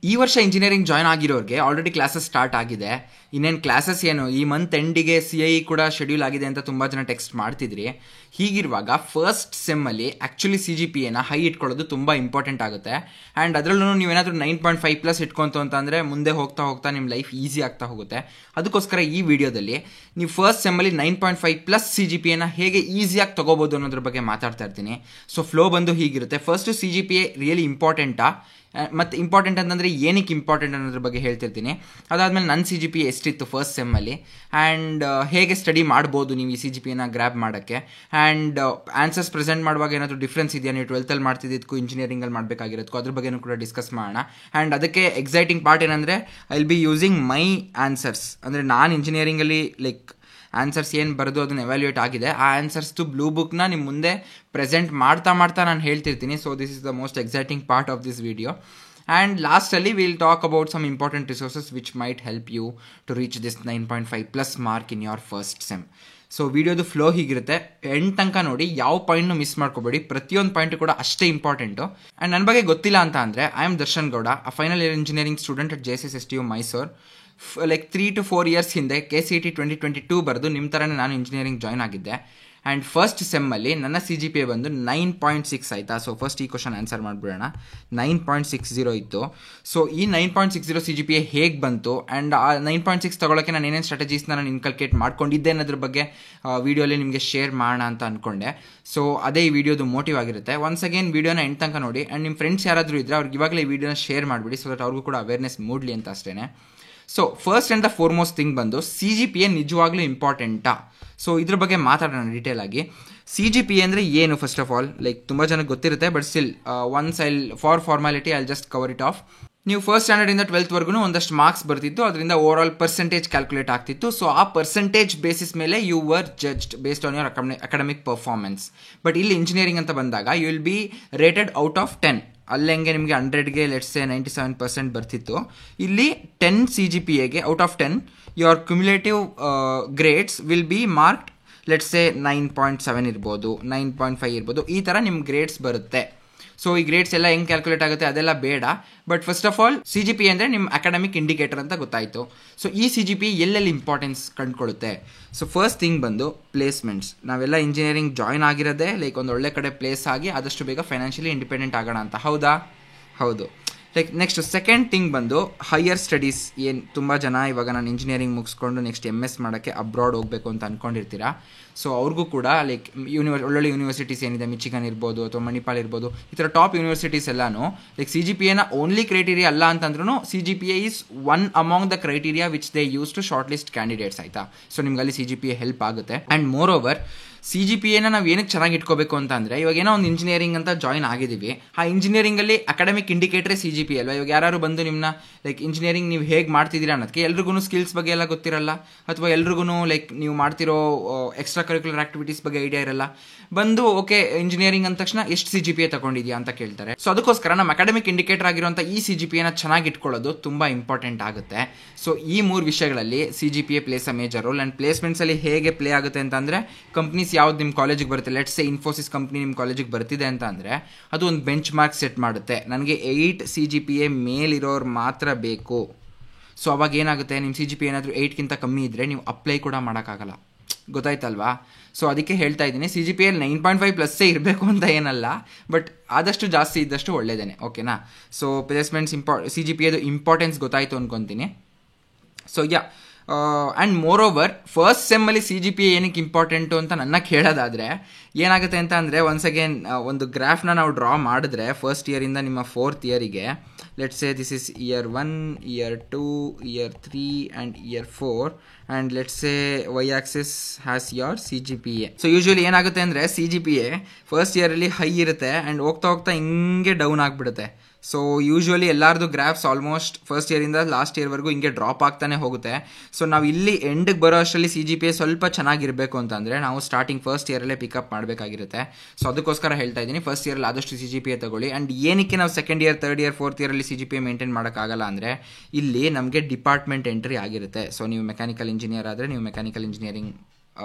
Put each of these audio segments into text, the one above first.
ಈ ವರ್ಷ engineering join ಆಗಿರೋರಿಗೆ ಆಲ್ರೆಡಿ ಕ್ಲಾಸಸ್ ಸ್ಟಾರ್ಟ್ ಆಗಿದೆ. ಇನ್ನೇನು ಕ್ಲಾಸಸ್ ಏನು ಈ ಮಂತ್ ಎಂಡಿಗೆ CIE ಕೂಡ ಶೆಡ್ಯೂಲ್ ಆಗಿದೆ ಅಂತ ತುಂಬ ಜನ ಟೆಕ್ಸ್ಟ್ ಮಾಡ್ತಿದ್ರಿ. ಹೀಗಿರುವಾಗ ಫಸ್ಟ್ ಸೆಮ್ಮಲ್ಲಿ ಆ್ಯಕ್ಚುಲಿ CGPAನ ಹೈ ಇಟ್ಕೊಳ್ಳೋದು ತುಂಬ ಇಂಪಾರ್ಟೆಂಟ್ ಆಗುತ್ತೆ. ಆ್ಯಂಡ್ ಅದರಲ್ಲೂ ನೀವೇನಾದರೂ 9.5+ ಇಟ್ಕೊಂತು ಅಂತಂದರೆ ಮುಂದೆ ಹೋಗ್ತಾ ಹೋಗ್ತಾ ನಿಮ್ಮ ಲೈಫ್ ಈಸಿ ಆಗ್ತಾ ಹೋಗುತ್ತೆ. ಅದಕ್ಕೋಸ್ಕರ ಈ ವಿಡಿಯೋದಲ್ಲಿ ನೀವು ಫಸ್ಟ್ ಸೆಮ್ಮಲ್ಲಿ 9.5+ CGPAನ ಹೇಗೆ ಈಸಿಯಾಗಿ ತೊಗೋಬೋದು ಅನ್ನೋದ್ರ ಬಗ್ಗೆ ಮಾತಾಡ್ತಾ ಇರ್ತೀನಿ. ಸೊ ಫ್ಲೋ ಬಂದು ಹೀಗಿರುತ್ತೆ. ಫಸ್ಟು CGPA ರಿಯಲಿ ಇಂಪಾರ್ಟೆಂಟಾ ಮತ್ತು ಇಂಪಾರ್ಟೆಂಟ್ ಅಂತಂದರೆ ಏನಕ್ಕೆ ಇಂಪಾರ್ಟೆಂಟ್ ಅನ್ನೋದ್ರ ಬಗ್ಗೆ ಹೇಳ್ತಿರ್ತೀನಿ. ಅದಾದಮೇಲೆ ನನ್ನ CGPA ಎಷ್ಟಿತ್ತು ಫಸ್ಟ್ ಸೆಮ್ಮಲ್ಲಿ ಆ್ಯಂಡ್ ಹೇಗೆ ಸ್ಟಡಿ ಮಾಡ್ಬೋದು ನೀವು ಈ CGPAನ ಗ್ರ್ಯಾಬ್ ಮಾಡೋಕ್ಕೆ. ಆ್ಯಂಡ್ ಆನ್ಸರ್ಸ್ ಪ್ರೆಸೆಂಟ್ ಮಾಡುವಾಗ ಏನಾದರೂ ಡಿಫ್ರೆನ್ಸ್ ಇದೆಯಾ ನೀವು 12th ಮಾಡ್ತಿದ್ದಕ್ಕೂ ಇಂಜಿನಿಯರಿಂಗಲ್ಲಿ ಮಾಡಬೇಕಾಗಿರೋದಕ್ಕೂ ಅದ್ರ ಬಗ್ಗೆನೂ ಕೂಡ ಡಿಸ್ಕಸ್ ಮಾಡೋಣ. ಆ್ಯಂಡ್ ಅದಕ್ಕೆ ಎಕ್ಸೈಟಿಂಗ್ ಪಾರ್ಟ್ ಏನಂದರೆ I will be using my answers. ಅಂದರೆ ನಾನು ಇಂಜಿನಿಯರಿಂಗಲ್ಲಿ ಆನ್ಸರ್ಸ್ ಏನು ಬರೋದು ಅದನ್ನು ಎವ್ಯಾಲ್ಯೂಯೇಟ್ ಆಗಿದೆ, ಆ ಆನ್ಸರ್ಸ್ದು ಬ್ಲೂ ಬುಕ್ನ ನಿಮ್ಮ ಮುಂದೆ ಪ್ರೆಸೆಂಟ್ ಮಾಡ್ತಾ ನಾನು ಹೇಳ್ತಿರ್ತೀನಿ. So this is the most exciting part of this video. And ಲಾಸ್ಟಲ್ಲಿ will talk about some important resources which might help you to reach this 9.5+ mark in your first sem. So ವಿಡಿಯೋದು flow ಹೀಗಿರುತ್ತೆ, end ತನಕ ನೋಡಿ, ಯಾವ ಪಾಯಿಂಟ್ನು miss ಮಾಡ್ಕೋಬೇಡಿ. ಪ್ರತಿಯೊಂದು point ಕೂಡ ಅಷ್ಟೇ ಇಂಪಾರ್ಟೆಂಟು. ಆ್ಯಂಡ್ ನನ್ನ ಬಗ್ಗೆ ಗೊತ್ತಿಲ್ಲ ಅಂತ ಅಂದರೆ I am Darshan Gowda, a final year engineering student at JSSTU Mysuru. 3 to 4 years ಹಿಂದೆ KCET 2022 ಬರೆದು ನಿಮ್ಮ ಥರನೇ ನಾನು ಇಂಜಿನಿಯರಿಂಗ್ ಜಾಯ್ನ್ ಆಗಿದ್ದೆ. ಆ್ಯಂಡ್ ಫಸ್ಟ್ ಸೆಮ್ಮಲ್ಲಿ ನನ್ನ CGPA ಬಂದು 9.6 ಆಯಿತಾ. ಸೊ ಫಸ್ಟ್ ಈ ಕ್ವಶನ್ ಆನ್ಸರ್ ಮಾಡಿಬಿಡೋಣ. 9.60 ಇತ್ತು. ಸೊ ಈ 9.60 CGPA ಹೇಗೆ ಬಂತು ಆ್ಯಂಡ್ ಆ 9.6 ತೊಗೊಳಕ್ಕೆ ನಾನು ಏನೇನು ಸ್ಟ್ರಾಟಜೀಸ್ನ ನಾನು ಇನ್ಕಲ್ಕೇಟ್ ಮಾಡ್ಕೊಂಡಿದ್ದೆ ಅನ್ನೋದ್ರ ಬಗ್ಗೆ ವೀಡಿಯೋಲಿ ನಿಮಗೆ ಶೇರ್ ಮಾಡೋಣ ಅಂತ ಅಂದ್ಕೊಂಡೆ. ಸೊ ಅದೇ ಈ ವಿಡಿಯೋದು ಮೋಟಿವ್ ಆಗಿರುತ್ತೆ. ಒನ್ಸ್ ಅಗೇನ್ ವಿಡಿಯೋನ ಎಂಡ್ ತನಕ ನೋಡಿ. ಆ್ಯಂಡ್ ನಿಮ್ಮ ಫ್ರೆಂಡ್ಸ್ ಯಾರಾದರೂ ಇದ್ದರೆ ಅವ್ರಿಗೆ ಇವಾಗಲೇ ಈ ವಿಡಿಯೋನ ಶೇರ್ ಮಾಡಿಬಿಡಿ, ಸೊ ದಟ್ ಅವ್ರಿಗೂ ಕೂಡ ಅವೇರ್ನೆಸ್ ಮೂಡಲಿ ಅಂತ ಅಷ್ಟೇ. So first and the foremost thing ಬಂದು CGPA ನಿಜವಾಗ್ಲೂ ಇಂಪಾರ್ಟೆಂಟಾ. ಸೊ ಇದ್ರ ಬಗ್ಗೆ ಮಾತಾಡೋಣ ಡೀಟೇಲ್ ಆಗಿ. CGPA ಅಂದರೆ ಏನು ಫಸ್ಟ್ ಆಫ್ ಆಲ್, ತುಂಬ ಜನಕ್ಕೆ ಗೊತ್ತಿರುತ್ತೆ, but still once for formality I just cover it off. ನೀವು ಫಸ್ಟ್ ಸ್ಟ್ಯಾಂಡರ್ಡಿಂದ 12th ಒಂದಷ್ಟು ಮಾರ್ಕ್ಸ್ ಬರ್ತಿತ್ತು, ಅದರಿಂದ ಓವರ್ ಆಲ್ ಪರ್ಸೆಂಟೇಜ್ ಕ್ಯಾಲ್ಕುಲೇಟ್ ಆಗ್ತಿತ್ತು. ಸೊ ಆ ಪರ್ಸೆಂಟೇಜ್ ಬೇಸಿಸ್ ಮೇಲೆ you were judged based on your academic performance. But ಇಲ್ಲಿ ಇಂಜಿನಿಯರಿಂಗ್ ಅಂತ ಬಂದಾಗ you will be rated out of 10. ಅಲ್ಲೆಂಗೆ ನಿಮಗೆ 100ಗೆ ಲೆಟ್ಸ್ ಸೇ 97% ಬರ್ತಿತ್ತು. ಇಲ್ಲಿ 10 CGPAಗೆ out of 10 your cumulative grades will B marked let's say 9.7 ಇರ್ಬೋದು, 9.5 ಇರ್ಬೋದು. ಈ ಥರ ನಿಮ್ಮ ಗ್ರೇಡ್ಸ್ ಬರುತ್ತೆ. ಸೊ ಈ ಗ್ರೇಡ್ಸ್ ಎಲ್ಲ ಹೆಂಗೆ ಕ್ಯಾಲ್ಕುಲೇಟ್ ಆಗುತ್ತೆ ಅದೆಲ್ಲ ಬೇಡ. But first of all CGPA ಅಂದರೆ ನಿಮ್ಮ ಅಕಾಡೆಮಿಕ್ ಇಂಡಿಕೇಟರ್ ಅಂತ ಗೊತ್ತಾಯಿತು. ಸೊ ಈ CGPA ಎಲ್ಲೆಲ್ಲಿ ಇಂಪಾರ್ಟೆನ್ಸ್ ಕಂಡುಕೊಳ್ಳುತ್ತೆ. ಸೊ ಫಸ್ಟ್ ಥಿಂಗ್ ಬಂದು ಪ್ಲೇಸ್ಮೆಂಟ್ಸ್. ನಾವೆಲ್ಲ ಇಂಜಿನಿಯರಿಂಗ್ ಜಾಯ್ನ್ ಆಗಿರೋದೇ ಒಂದು ಒಳ್ಳೆ ಕಡೆ ಪ್ಲೇಸ್ ಆಗಿ ಆದಷ್ಟು ಬೇಗ ಫೈನಾನ್ಷಿಯಲಿ ಇಂಡಿಪೆಂಡೆಂಟ್ ಆಗೋಣ ಅಂತ, ಹೌದಾ? ಹೌದು. ನೆಕ್ಸ್ಟ್ ಸೆಕೆಂಡ್ ಥಿಂಗ್ ಬಂದು ಹೈಯರ್ ಸ್ಟಡೀಸ್. ಏನು ತುಂಬ ಜನ ಇವಾಗ ನಾನು ಇಂಜಿನಿಯರಿಂಗ್ ಮುಗಿಸ್ಕೊಂಡು ನೆಕ್ಸ್ಟ್ MS ಮಾಡೋಕ್ಕೆ ಅಬ್ರಾಡ್ ಹೋಗಬೇಕು ಅಂತ ಅಂದ್ಕೊಂಡಿರ್ತೀರಾ. ಸೊ ಅವ್ರಿಗೂ ಕೂಡ ಒಳ್ಳೊಳ್ಳೆ ಯೂನಿವರ್ಸಿಟೀಸ್ ಏನಿದೆ, ಮಿಚಿಗನ್ ಇರ್ಬೋದು ಅಥವಾ ಮಣಿಪಾಲ್ ಇರ್ಬೋದು, ಈ ಥರ ಟಾಪ್ ಯೂನಿವರ್ಸಿಟೀಸ್ ಎಲ್ಲನೂ CGPAನ ಓನ್ಲಿ ಕ್ರೈಟೀರಿಯಾ ಅಲ್ಲ ಅಂತಂದ್ರೂ CGPA is one among the criteria which they use to short list candidates, ಆಯಿತಾ. ಸೊ ನಿಮ್ಗಲ್ಲಿ CGPA ಹೆಲ್ಪ್ ಆಗುತ್ತೆ. ಆ್ಯಂಡ್ ಮೋರ್ ಓವರ್ CGPAನ ನಾವು ಏನಕ್ಕೆ ಚೆನ್ನಾಗಿ ಇಟ್ಕೋಬೇಕು ಅಂತ ಅಂದರೆ, ಇವಾಗ ಏನೋ ಒಂದು ಇಂಜಿನಿಯರಿಂಗ್ ಅಂತ ಜಾಯ್ನ್ ಆಗಿದ್ದೀವಿ, ಆ ಇಂಜಿನಿಯರಿಂಗಲ್ಲಿ ಅಕಾಡೆಮಿಕ್ ಇಂಡಿಕೇಟರೇ CGPA ಅಲ್ವಾ. ಇವಾಗ ಯಾರು ಬಂದು ನಿಮ್ಮನ್ನ ಇಂಜಿನಿಯರಿಂಗ್ ನೀವು ಹೇಗೆ ಮಾಡ್ತಿದ್ದೀರಾ ಅನ್ನೋದಕ್ಕೆ ಎಲ್ರಿಗೂ ಸ್ಕಿಲ್ಸ್ ಬಗ್ಗೆ ಎಲ್ಲ ಗೊತ್ತಿರಲ್ಲ, ಅಥವಾ ಎಲ್ರಿಗೂ ನೀವು ಮಾಡ್ತಿರೋ ಎಕ್ಸ್ಟ್ರಾ ಕರಿಕ್ಯುಲರ್ ಆಕ್ಟಿವಿಟೀಸ್ ಬಗ್ಗೆ ಐಡಿಯಾ ಇರಲ್ಲ. ಬಂದು ಓಕೆ ಇಂಜಿನಿಯರಿಂಗ್ ಅಂದ ತಕ್ಷಣ ಎಷ್ಟು CGPA ತಗೊಂಡಿದ್ಯಾ ಅಂತ ಕೇಳ್ತಾರೆ. ಸೊ ಅದಕ್ಕೋಸ್ಕರ ನಮ್ಮ ಅಕಾಡೆಮಿಕ್ ಇಂಡಿಕೇಟರ್ ಆಗಿರುವಂಥ ಈ CGPAನ ಚೆನ್ನಾಗಿ ಇಟ್ಕೊಳ್ಳೋದು ತುಂಬ ಇಂಪಾರ್ಟೆಂಟ್ ಆಗುತ್ತೆ. ಸೊ ಈ 3 ವಿಷಯಗಳಲ್ಲಿ CGPA plays a major role. And ಪ್ಲೇಸ್ಮೆಂಟ್ಸಲ್ಲಿ ಹೇಗೆ ಪ್ಲೇ ಆಗುತ್ತೆ ಅಂತಂದರೆ, ಕಂಪ್ನೀಸ್ ಯಾವ್ದು ನಿಮ್ಮ ಕಾಲೇಜಿಗೆ ಬರುತ್ತೆ, ಲೆಟ್ಸ್ ಸೇ ಇನ್ಫೋಸಿಸ್ ಕಂಪ್ನಿ ನಿಮ್ಮ ಕಾಲೇಜಿಗೆ ಬರ್ತಿದೆ ಅಂತ ಅಂದರೆ ಅದು ಒಂದು ಬೆಂಚ್ ಮಾರ್ಕ್ ಸೆಟ್ ಮಾಡುತ್ತೆ. ನನಗೆ 8 CGPA ಮೇಲಿರೋರು ಮಾತ್ರ ಬೇಕು. ಸೊ ಅವಾಗ ಏನಾಗುತ್ತೆ, ನಿಮ್ಮ CGPA ಏನಾದರೂ 8ಗಿಂತ ಕಮ್ಮಿ ಇದ್ದರೆ ನೀವು ಅಪ್ಲೈ ಕೂಡ ಮಾಡೋಕ್ಕಾಗಲ್ಲ, ಗೊತ್ತಾಯ್ತಲ್ವಾ. ಸೊ ಅದಕ್ಕೆ ಹೇಳ್ತಾ ಇದ್ದೀನಿ, CGPA 9.5+ ಇರಬೇಕು ಅಂತ ಏನಲ್ಲ, ಬಟ್ ಆದಷ್ಟು ಜಾಸ್ತಿ ಇದ್ದಷ್ಟು ಒಳ್ಳೆಯದೇನೆ, ಓಕೆನಾ. ಸೊ ಪ್ಲೇಸ್ಮೆಂಟ್ಸ್ CGPAದು ಇಂಪಾರ್ಟೆನ್ಸ್ ಗೊತ್ತಾಯಿತು ಅಂದ್ಕೊತೀನಿ. So and moreover first ಸೆಮ್ಮಲ್ಲಿ CGPA ಏನಕ್ಕೆ ಇಂಪಾರ್ಟೆಂಟು ಅಂತ ನನ್ನ ಕೇಳೋದಾದರೆ ಏನಾಗುತ್ತೆ ಅಂತ ಅಂದರೆ, ಒನ್ಸ್ ಅಗೇನ್ ಒಂದು ಗ್ರಾಫ್ನ ನಾವು ಡ್ರಾ ಮಾಡಿದ್ರೆ ಫಸ್ಟ್ ಇಯರಿಂದ ನಿಮ್ಮ 4th ಇಯರಿಗೆ, let's say this is year 1, year 2, year 3 and year 4, and let's say y-axis has your CGPA. So usually ಏನಾಗುತ್ತೆ ಅಂದರೆ CGPA ಫಸ್ಟ್ ಇಯರಲ್ಲಿ ಹೈ ಇರುತ್ತೆ ಆ್ಯಂಡ್ ಹೋಗ್ತಾ ಹೋಗ್ತಾ ಹಿಂಗೆ ಡೌನ್ ಆಗಿಬಿಡುತ್ತೆ. ಸೊ ಯೂಶ್ವಲಿ ಎಲ್ಲರದು ಗ್ರಾಫ್ಸ್ ಆಲ್ಮೋಸ್ಟ್ ಫಸ್ಟ್ ಇಯರಿಂದ ಲಾಸ್ಟ್ ಇಯರ್ವರೆಗೂ ಹಿಂಗೆ ಡ್ರಾಪ್ ಆಗ್ತಾನೆ ಹೋಗುತ್ತೆ. ಸೊ ನಾವು ಇಲ್ಲಿ ಎಂಡಿಗೆ ಬರೋ ಅಷ್ಟರಲ್ಲಿ CGPA ಸ್ವಲ್ಪ ಚೆನ್ನಾಗಿರಬೇಕು ಅಂತಂದರೆ ನಾವು ಸ್ಟಾರ್ಟಿಂಗ್ ಫಸ್ಟ್ ಇಯರಲ್ಲೇ ಪಿಕಪ್ ಮಾಡಬೇಕಾಗಿರುತ್ತೆ. ಸೊ ಅದಕ್ಕೋಸ್ಕರ ಹೇಳ್ತಾ ಇದ್ದೀನಿ, ಫಸ್ಟ್ ಇಯರಲ್ಲಿ ಆದಷ್ಟು CGPA ತಗೊಳ್ಳಿ. ಆ್ಯಂಡ್ ಏನಕ್ಕೆ ನಾವು second year, third year, fourth ಇಯರಲ್ಲಿ CGPA ಮೇಂಟೈನ್ ಮಾಡೋಕ್ಕಾಗಲ್ಲ ಅಂದರೆ, ಇಲ್ಲಿ ನಮಗೆ ಡಿಪಾರ್ಟ್ಮೆಂಟ್ ಎಂಟ್ರಿ ಆಗಿರುತ್ತೆ. ಸೊ ನೀವು ಮೆಕ್ಯಾನಿಕಲ್ ಇಂಜಿನಿಯರ್ ಆದರೆ ನೀವು ಮೆಕ್ಯಾನಿಕಲ್ ಇಂಜಿನಿಯರಿಂಗ್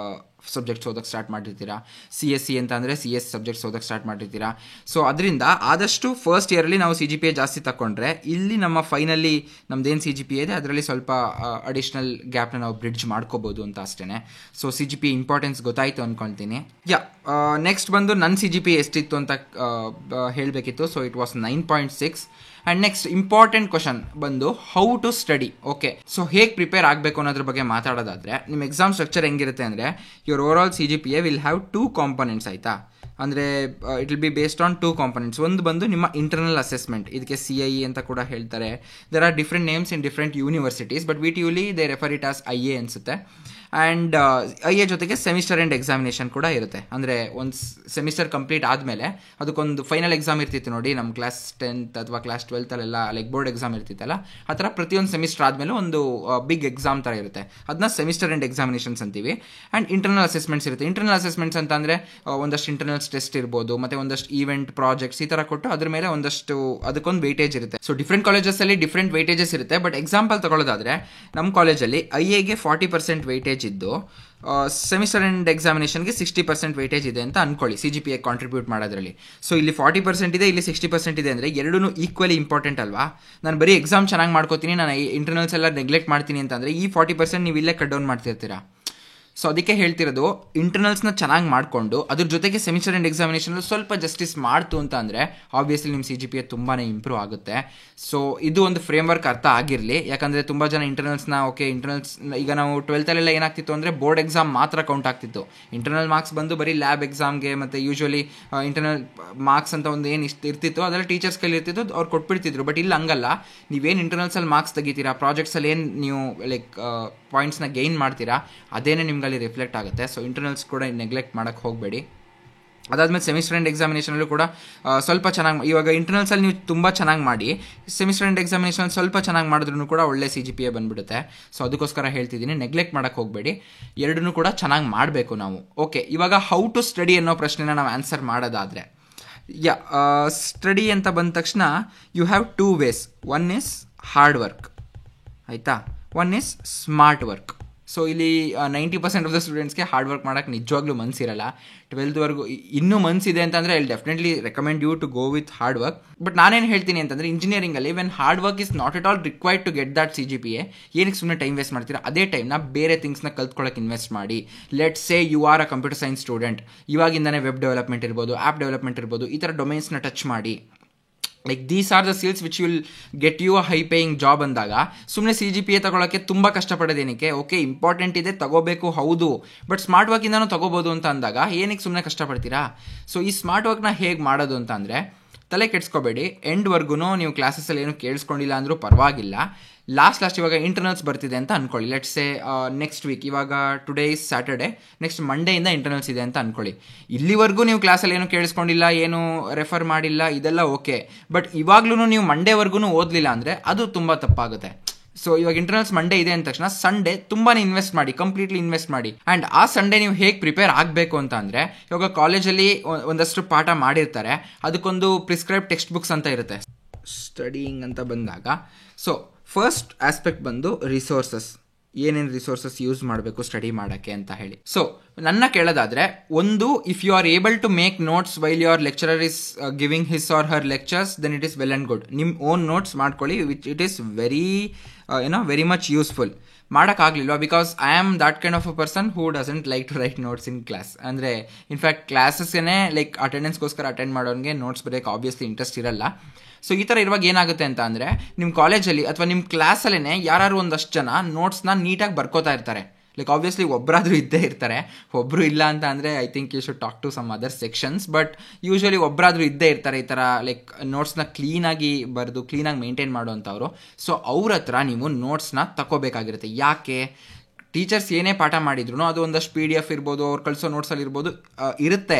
ಸಬ್ಜೆಕ್ಟ್ಸ್ ಓದೋಕ್ಕೆ ಸ್ಟಾರ್ಟ್ ಮಾಡಿರ್ತೀರಾ, CSE ಅಂತ ಅಂದರೆ CS ಸಬ್ಜೆಕ್ಟ್ಸ್ ಓದೋಕ್ಕೆ ಸ್ಟಾರ್ಟ್ ಮಾಡಿರ್ತೀರಾ. ಸೊ ಅದರಿಂದ ಆದಷ್ಟು ಫಸ್ಟ್ ಇಯರಲ್ಲಿ ನಾವು CGPA ಜಾಸ್ತಿ ತಗೊಂಡ್ರೆ ಇಲ್ಲಿ ನಮ್ಮ ಫೈನಲಿ ನಮ್ದೇನು CGPA ಇದೆ ಅದರಲ್ಲಿ ಸ್ವಲ್ಪ ಅಡಿಷ್ನಲ್ ಗ್ಯಾಪ್ನ ನಾವು ಬ್ರಿಡ್ಜ್ ಮಾಡ್ಕೋಬೋದು ಅಂತ ಅಷ್ಟೇ. ಸೊ CGPA ಇಂಪಾರ್ಟೆನ್ಸ್ ಗೊತ್ತಾಯಿತು ಅಂದ್ಕೊಳ್ತೀನಿ. ನೆಕ್ಸ್ಟ್ ಬಂದು ನನ್ನ CGPA ಎಷ್ಟಿತ್ತು ಅಂತ ಹೇಳಬೇಕಿತ್ತು. So it was 9.6. And next important question ಬಂದು how to study. Okay, so ಹೇಗೆ ಪ್ರಿಪೇರ್ ಆಗಬೇಕು ಅನ್ನೋದ್ರ ಬಗ್ಗೆ ಮಾತಾಡೋದಾದರೆ ನಿಮ್ಮ ಎಕ್ಸಾಮ್ ಸ್ಟ್ರಕ್ಚರ್ ಹೆಂಗಿರುತ್ತೆ ಅಂದರೆ your over CGPA will have 2 components, ಆಯಿತಾ. ಅಂದರೆ it will be based on 2 components. ಒಂದು ಬಂದು ನಿಮ್ಮ ಇಂಟರ್ನಲ್ ಅಸೆಸ್ಮೆಂಟ್, ಇದಕ್ಕೆ CIE ಅಂತ ಕೂಡ ಹೇಳ್ತಾರೆ. There are different names in different universities, but ವಿಟಿಯುಲಿ they refer it as IA ಅನಿಸುತ್ತೆ. ಆ್ಯಂಡ್ IA ಜೊತೆಗೆ ಸೆಮಿಸ್ಟರ್ ಎಂಡ್ ಎಕ್ಸಾಮಿನೇಷನ್ ಕೂಡ ಇರುತ್ತೆ. ಅಂದರೆ ಒಂದು ಸೆಮಿಸ್ಟರ್ ಕಂಪ್ಲೀಟ್ ಆದಮೇಲೆ ಅದಕ್ಕೊಂದು ಫೈನಲ್ ಎಕ್ಸಾಮ್ ಇರ್ತಿತ್ತು ನೋಡಿ, ನಮ್ಮ ಕ್ಲಾಸ್ 10th ಅಥವಾ ಕ್ಲಾಸ್ 12thಲ್ಲೆಲ್ಲ ಲೈಕ್ ಬೋರ್ಡ್ ಎಕ್ಸಾಮ್ ಇರ್ತಿತ್ತಲ್ಲ, ಆ ಥರ ಪ್ರತಿಯೊಂದು ಸೆಮಿಸ್ಟರ್ ಆದಮೇಲೆ ಒಂದು ಬಿಗ್ ಎಕ್ಸಾಮ್ ಥರ ಇರುತ್ತೆ. ಅದನ್ನ ಸೆಮಿಸ್ಟರ್ ಎಂಡ್ ಎಕ್ಸಾಮಿನೇಷನ್ಸ್ ಅಂತೀವಿ. ಆ್ಯಂಡ್ ಇಂಟರ್ನಲ್ ಅಸೆಸ್ಮೆಂಟ್ಸ್ ಇರುತ್ತೆ. ಇಂಟರ್ನಲ್ ಅಸೆಸ್ಮೆಂಟ್ಸ್ ಅಂತ ಅಂದರೆ ಒಂದಷ್ಟು ಇಂಟರ್ನಲ್ಸ್ ಟೆಸ್ಟ್ ಇರ್ಬೋದು, ಮತ್ತು ಒಂದಷ್ಟು ಈವೆಂಟ್ ಪ್ರಾಜೆಕ್ಟ್ಸ್ ಈ ಥರ ಕೊಟ್ಟು ಅದ್ರ ಮೇಲೆ ಒಂದಷ್ಟು ಅದಕ್ಕೊಂದು ವೆಯ್ಟೇಜ್ ಇರುತ್ತೆ. ಸೊ ಡಿಫ್ರೆಂಟ್ ಕಾಲೇಜಸಲ್ಲಿ ಡಿಫ್ರೆಂಟ್ ವೆಯ್ಟೇಜಸ್ ಇರುತ್ತೆ. ಬಟ್ ಎಕ್ಸಾಂಪಲ್ ತಗೊಳ್ಳೋದಾದರೆ ನಮ್ಮ ಕಾಲೇಜಲ್ಲಿ IAಗೆ 40% ವೆಯ್ಟೇಜ್ ಇದ್ದು ಸೆಮಿಸ್ಟರ್ ಎಂಡ್ ಎಕ್ಸಾಮಿನೇಷನ್ಗೆ 60% ವೆಯ್ಟೇಜ್ ಇದೆ ಅಂತ ಅನ್ಕೊಳ್ಳಿ CGPA ಕಾಂಟ್ರಿಬ್ಯೂಟ್ ಮಾಡೋದ್ರಲ್ಲಿ. ಸೊ ಇಲ್ಲಿ 40% ಇದೆ, ಇಲ್ಲಿ 60% ಇದೆ ಅಂದರೆ ಎರಡೂ ಈಕ್ವಲಿ ಇಂಪಾರ್ಟೆಂಟ್ ಅಲ್ವಾ. ನಾನು ಬರೀ ಎಕ್ಸಾಮ್ ಚೆನ್ನಾಗಿ ಮಾಡ್ಕೋತೀನಿ, ನಾನು ಇಂಟರ್ನಲ್ಸ್ ಎಲ್ಲ ನೆಗ್ಲೆಕ್ಟ್ ಮಾಡ್ತೀನಿ ಅಂತಂದರೆ ಈ 40% ನೀವು ಇಲ್ಲೇ ಕಟ್ ಡೌನ್ ಮಾಡ್ತಿರ್ತೀರಾ. ಸೊ ಅದಕ್ಕೆ ಹೇಳ್ತಿರೋದು ಇಂಟರ್ನಲ್ಸ್ನ ಚೆನ್ನಾಗಿ ಮಾಡಿಕೊಂಡು ಅದ್ರ ಜೊತೆಗೆ ಸೆಮಿಸ್ಟರ್ ಎಂಡ್ ಎಕ್ಸಾಮಿನೇಷನ್ ಸ್ವಲ್ಪ ಜಸ್ಟಿಸ್ ಮಾಡ್ತು ಅಂತ ಅಂದರೆ ಆಬ್ವಿಯಸ್ಲಿ ನಿಮ್ಮ CGPA ತುಂಬಾ ಇಂಪ್ರೂವ್ ಆಗುತ್ತೆ. ಸೊ ಇದು ಒಂದು ಫ್ರೇಮ್ವರ್ಕ್ ಅರ್ಥ ಆಗಿರಲಿ. ಯಾಕಂದರೆ ತುಂಬ ಜನ ಇಂಟರ್ನಲ್ಸ್ನ ಇಂಟರ್ನಲ್ಸ್ ಈಗ ನಾವು 12thಲ್ಲೆಲ್ಲ ಏನಾಗ್ತಿತ್ತು ಅಂದರೆ ಬೋರ್ಡ್ ಎಕ್ಸಾಮ್ ಮಾತ್ರ ಕೌಂಟ್ ಆಗ್ತಿತ್ತು. ಇಂಟರ್ನಲ್ ಮಾರ್ಕ್ಸ್ ಬಂದು ಬರೀ ಲ್ಯಾಬ್ ಎಕ್ಸಾಮ್ಗೆ ಮತ್ತು ಯೂಶ್ವಲಿ ಇಂಟರ್ನಲ್ ಮಾರ್ಕ್ಸ್ ಅಂತ ಒಂದು ಏನು ಇರ್ತಿತ್ತು ಅದೆಲ್ಲ ಟೀಚರ್ಸ್ ಕೈಲಿ ಇರ್ತಿತ್ತು, ಅವ್ರು ಕೊಟ್ಬಿಡ್ತಿದ್ರು. ಬಟ್ ಇಲ್ಲಿ ಹಂಗಲ್ಲ, ನೀವೇನು ಇಂಟರ್ನಲ್ಸಲ್ಲಿ ಮಾರ್ಕ್ಸ್ ತೆಗಿತೀರಾ, ಪ್ರಾಜೆಕ್ಟ್ಸಲ್ಲಿ ಏನು ನೀವು ಲೈಕ್ ಪಾಯಿಂಟ್ಸ್ನ ಗೈನ್ ಮಾಡ್ತೀರಾ ಅದೇನೇ ನಿಮ್ಗಲ್ಲಿ ರಿಫ್ಲೆಕ್ಟ್ ಆಗುತ್ತೆ. ಸೊ ಇಂಟರ್ನಲ್ಸ್ ಕೂಡ ನೆಗ್ಲೆಕ್ಟ್ ಮಾಡೋಕ್ಕೆ ಹೋಗಬೇಡಿ. ಅದಾದಮೇಲೆ ಸೆಮಿಸ್ಟರ್ ಎಂಡ್ ಎಕ್ಸಾಮಿನೇಷನಲ್ಲೂ ಕೂಡ ಸ್ವಲ್ಪ ಚೆನ್ನಾಗಿ, ಇವಾಗ ಇಂಟರ್ನಲ್ಸಲ್ಲಿ ನೀವು ತುಂಬ ಚೆನ್ನಾಗಿ ಮಾಡಿ ಸೆಮಿಸ್ಟರ್ ಎಂಡ್ ಎಕ್ಸಾಮಿನೇಷನ್ ಸ್ವಲ್ಪ ಚೆನ್ನಾಗಿ ಮಾಡಿದ್ರೂ ಕೂಡ ಒಳ್ಳೆ CGPA ಬಂದುಬಿಡುತ್ತೆ. ಸೊ ಅದಕ್ಕೋಸ್ಕರ ಹೇಳ್ತಿದ್ದೀನಿ, ನೆಗ್ಲೆಕ್ಟ್ ಮಾಡೋಕ್ಕೆ ಹೋಗಬೇಡಿ, ಎರಡನ್ನೂ ಕೂಡ ಚೆನ್ನಾಗಿ ಮಾಡಬೇಕು ನಾವು. ಓಕೆ, ಇವಾಗ ಹೌ ಟು ಸ್ಟಡಿ ಅನ್ನೋ ಪ್ರಶ್ನೆನ ನಾವು ಆನ್ಸರ್ ಮಾಡೋದಾದರೆ ಸ್ಟಡಿ ಅಂತ ಬಂದ ತಕ್ಷಣ you have 2 ways. One is hard work, ಆಯಿತಾ, one is smart work. So ಇಲ್ಲಿ 90% ಆಫ್ ದ ಸ್ಟೂಡೆಂಟ್ಸ್ಗೆ ಹಾರ್ಡ್ ವರ್ಕ್ ಮಾಡೋಕ್ಕೆ ನಿಜವಾಗ್ಲೂ ಮನಸ್ಸಿರಲ್ಲ. 12thವರೆಗೂ ಇನ್ನೂ ಮನಸ್ಸಿದೆ ಅಂತಂದರೆ I will definitely recommend you to go with hard work. But ನಾನೇನು ಹೇಳ್ತೀನಿ ಅಂತಂದರೆ ಇಂಜಿನಿಯರಿಂಗಲ್ಲಿ when hard work is not at all required to get that CGPA, ಏನಕ್ಕೆ ಸುಮ್ಮನೆ ಟೈಮ್ ವೇಸ್ಟ್ ಮಾಡ್ತೀರಾ? ಅದೇ ಟೈಮ್ನ ಬೇರೆ ಥಿಂಗ್ಸ್ನ ಕಲ್ತ್ಕೊಳ್ಳೋಕೆ ಇನ್ವೆಸ್ಟ್ ಮಾಡಿ. Let say you are a computer science student, ಇವಾಗಿಂದನೇ ವೆಬ್ ಡೆವಲಪ್ಮೆಂಟ್ ಇರ್ಬೋದು, ಆ್ಯಪ್ ಡೆವಲಪ್ಮೆಂಟ್ ಇರ್ಬೋದು, ಈ ಥರ ಡೊಮೈನ್ಸ್ನ ಟಚ್ ಮಾಡಿ. Like these are the skills which will get you a high paying job ಅಂದಾಗ ಸುಮ್ಮನೆ CGPA ತಗೊಳ್ಳೋಕ್ಕೆ ತುಂಬ ಕಷ್ಟಪಡೋದೇನಕ್ಕೆ? ಓಕೆ, ಇಂಪಾರ್ಟೆಂಟ್ ಇದೆ, ತಗೋಬೇಕು, ಹೌದು, ಬಟ್ ಸ್ಮಾರ್ಟ್ ವರ್ಕಿಂದನೂ ತಗೋಬೋದು ಅಂತ ಅಂದಾಗ ಏನಕ್ಕೆ ಸುಮ್ಮನೆ ಕಷ್ಟಪಡ್ತೀರಾ? ಸೊ ಈ ಸ್ಮಾರ್ಟ್ ವರ್ಕ್ನ ಹೇಗೆ ಮಾಡೋದು ಅಂತ ಅಂದರೆ ತಲೆ ಕೆಡ್ಸ್ಕೋಬೇಡಿ. ಎಂಡ್ವರೆಗೂ ನೀವು ಕ್ಲಾಸಸ್ಸಲ್ಲಿ ಏನು ಕೇಳಿಸ್ಕೊಂಡಿಲ್ಲ ಅಂದರೂ ಪರವಾಗಿಲ್ಲ. ಲಾಸ್ಟ್ ಇವಾಗ ಇಂಟರ್ನಲ್ಸ್ ಬರ್ತಿದೆ ಅಂತ ಅಂದ್ಕೊಳ್ಳಿ. ಲೆಟ್ಸ್ ಸೇ ನೆಕ್ಸ್ಟ್ ವೀಕ್, ಇವಾಗ ಟುಡೇ ಇಸ್ ಸ್ಯಾಟರ್ಡೆ, ನೆಕ್ಸ್ಟ್ ಮಂಡೇಯಿಂದ ಇಂಟರ್ನಲ್ಸ್ ಇದೆ ಅಂತ ಅಂದ್ಕೊಳ್ಳಿ. ಇಲ್ಲಿವರೆಗೂ ನೀವು ಕ್ಲಾಸಲ್ಲಿ ಏನು ಕೇಳಿಸ್ಕೊಂಡಿಲ್ಲ, ಏನು ರೆಫರ್ ಮಾಡಿಲ್ಲ, ಇದೆಲ್ಲ ಓಕೆ. ಬಟ್ ಇವಾಗ್ಲೂ ನೀವು ಮಂಡೇವರೆಗೂ ಓದಲಿಲ್ಲ ಅಂದರೆ ಅದು ತುಂಬ ತಪ್ಪಾಗುತ್ತೆ. ಸೊ ಇವಾಗ ಇಂಟರ್ನಲ್ಸ್ ಮಂಡೇ ಇದೆ ಅಂದ ತಕ್ಷಣ ಸಂಡೇ ತುಂಬಾ ಇನ್ವೆಸ್ಟ್ ಮಾಡಿ, ಕಂಪ್ಲೀಟ್ಲಿ ಇನ್ವೆಸ್ಟ್ ಮಾಡಿ. ಆ್ಯಂಡ್ ಆ ಸಂಡೇ ನೀವು ಹೇಗೆ ಪ್ರಿಪೇರ್ ಆಗಬೇಕು ಅಂತ ಅಂದರೆ ಇವಾಗ ಕಾಲೇಜಲ್ಲಿ ಒಂದಷ್ಟು ಪಾಠ ಮಾಡಿರ್ತಾರೆ, ಅದಕ್ಕೊಂದು ಪ್ರಿಸ್ಕ್ರೈಬ್ ಟೆಕ್ಸ್ಟ್ ಬುಕ್ಸ್ ಅಂತ ಇರುತ್ತೆ ಸ್ಟಡಿಯಿಂಗ್ ಅಂತ ಬಂದಾಗ. ಸೊ ಫಸ್ಟ್ ಆಸ್ಪೆಕ್ಟ್ ಬಂದು ರಿಸೋರ್ಸಸ್, ಏನೇನು ರಿಸೋರ್ಸಸ್ ಯೂಸ್ ಮಾಡಬೇಕು ಸ್ಟಡಿ ಮಾಡೋಕ್ಕೆ ಅಂತ ಹೇಳಿ. ಸೊ ನನ್ನ ಕೇಳೋದಾದರೆ, ಒಂದು, if you are able to make notes while your lecturer is giving his or her lectures, then it is well and good. ನಿಮ್ಮ ಓನ್ ನೋಟ್ಸ್ ಮಾಡ್ಕೊಳ್ಳಿ, which it is very much useful. ಮಾಡೋಕ್ಕಾಗಲಿಲ್ವಾ? Because I am that kind of a person who doesn't like to write notes in class. ಅಂದರೆ in fact ಕ್ಲಾಸಸ್ಗೆ like ಅಟೆಂಡೆನ್ಸ್ಗೋಸ್ಕರ attend ಮಾಡೋನಿಗೆ notes ಬರೆಯೋಕ್ಕೆ obviously interest ಇರಲ್ಲ. So ಈ ಥರ ಇರುವಾಗ ಏನಾಗುತ್ತೆ ಅಂತ ಅಂದರೆ ನಿಮ್ಮ ಕಾಲೇಜಲ್ಲಿ ಅಥವಾ ನಿಮ್ಮ ಕ್ಲಾಸಲ್ಲೇ ಯಾರು ಒಂದಷ್ಟು ಜನ ನೋಟ್ಸ್ನ ನೀಟಾಗಿ ಬರ್ಕೋತಾ ಇರ್ತಾರೆ. ಲೈಕ್ ಆಬ್ವಿಯಸ್ಲಿ ಒಬ್ಬರಾದರೂ ಇದ್ದೇ ಇರ್ತಾರೆ, ಒಬ್ಬರು ಇಲ್ಲ ಅಂತ ಅಂದರೆ I think you should talk to some other sections. But usually ಒಬ್ಬರಾದರೂ ಇದ್ದೇ ಇರ್ತಾರೆ ಈ ಥರ ಲೈಕ್ ನೋಟ್ಸ್ನ ಕ್ಲೀನಾಗಿ ಬರೆದು ಕ್ಲೀನಾಗಿ ಮೇಂಟೈನ್ ಮಾಡುವಂಥವ್ರು. ಸೊ ಅವ್ರ ಹತ್ರ ನೀವು ನೋಟ್ಸ್ನ ತಗೋಬೇಕಾಗಿರುತ್ತೆ. ಯಾಕೆ? ಟೀಚರ್ಸ್ ಏನೇ ಪಾಠ ಮಾಡಿದ್ರು ಅದು ಒಂದಷ್ಟು PDF ಇರ್ಬೋದು, ಅವ್ರು ಕಳಿಸೋ ನೋಟ್ಸಲ್ಲಿ ಇರ್ಬೋದು ಇರುತ್ತೆ.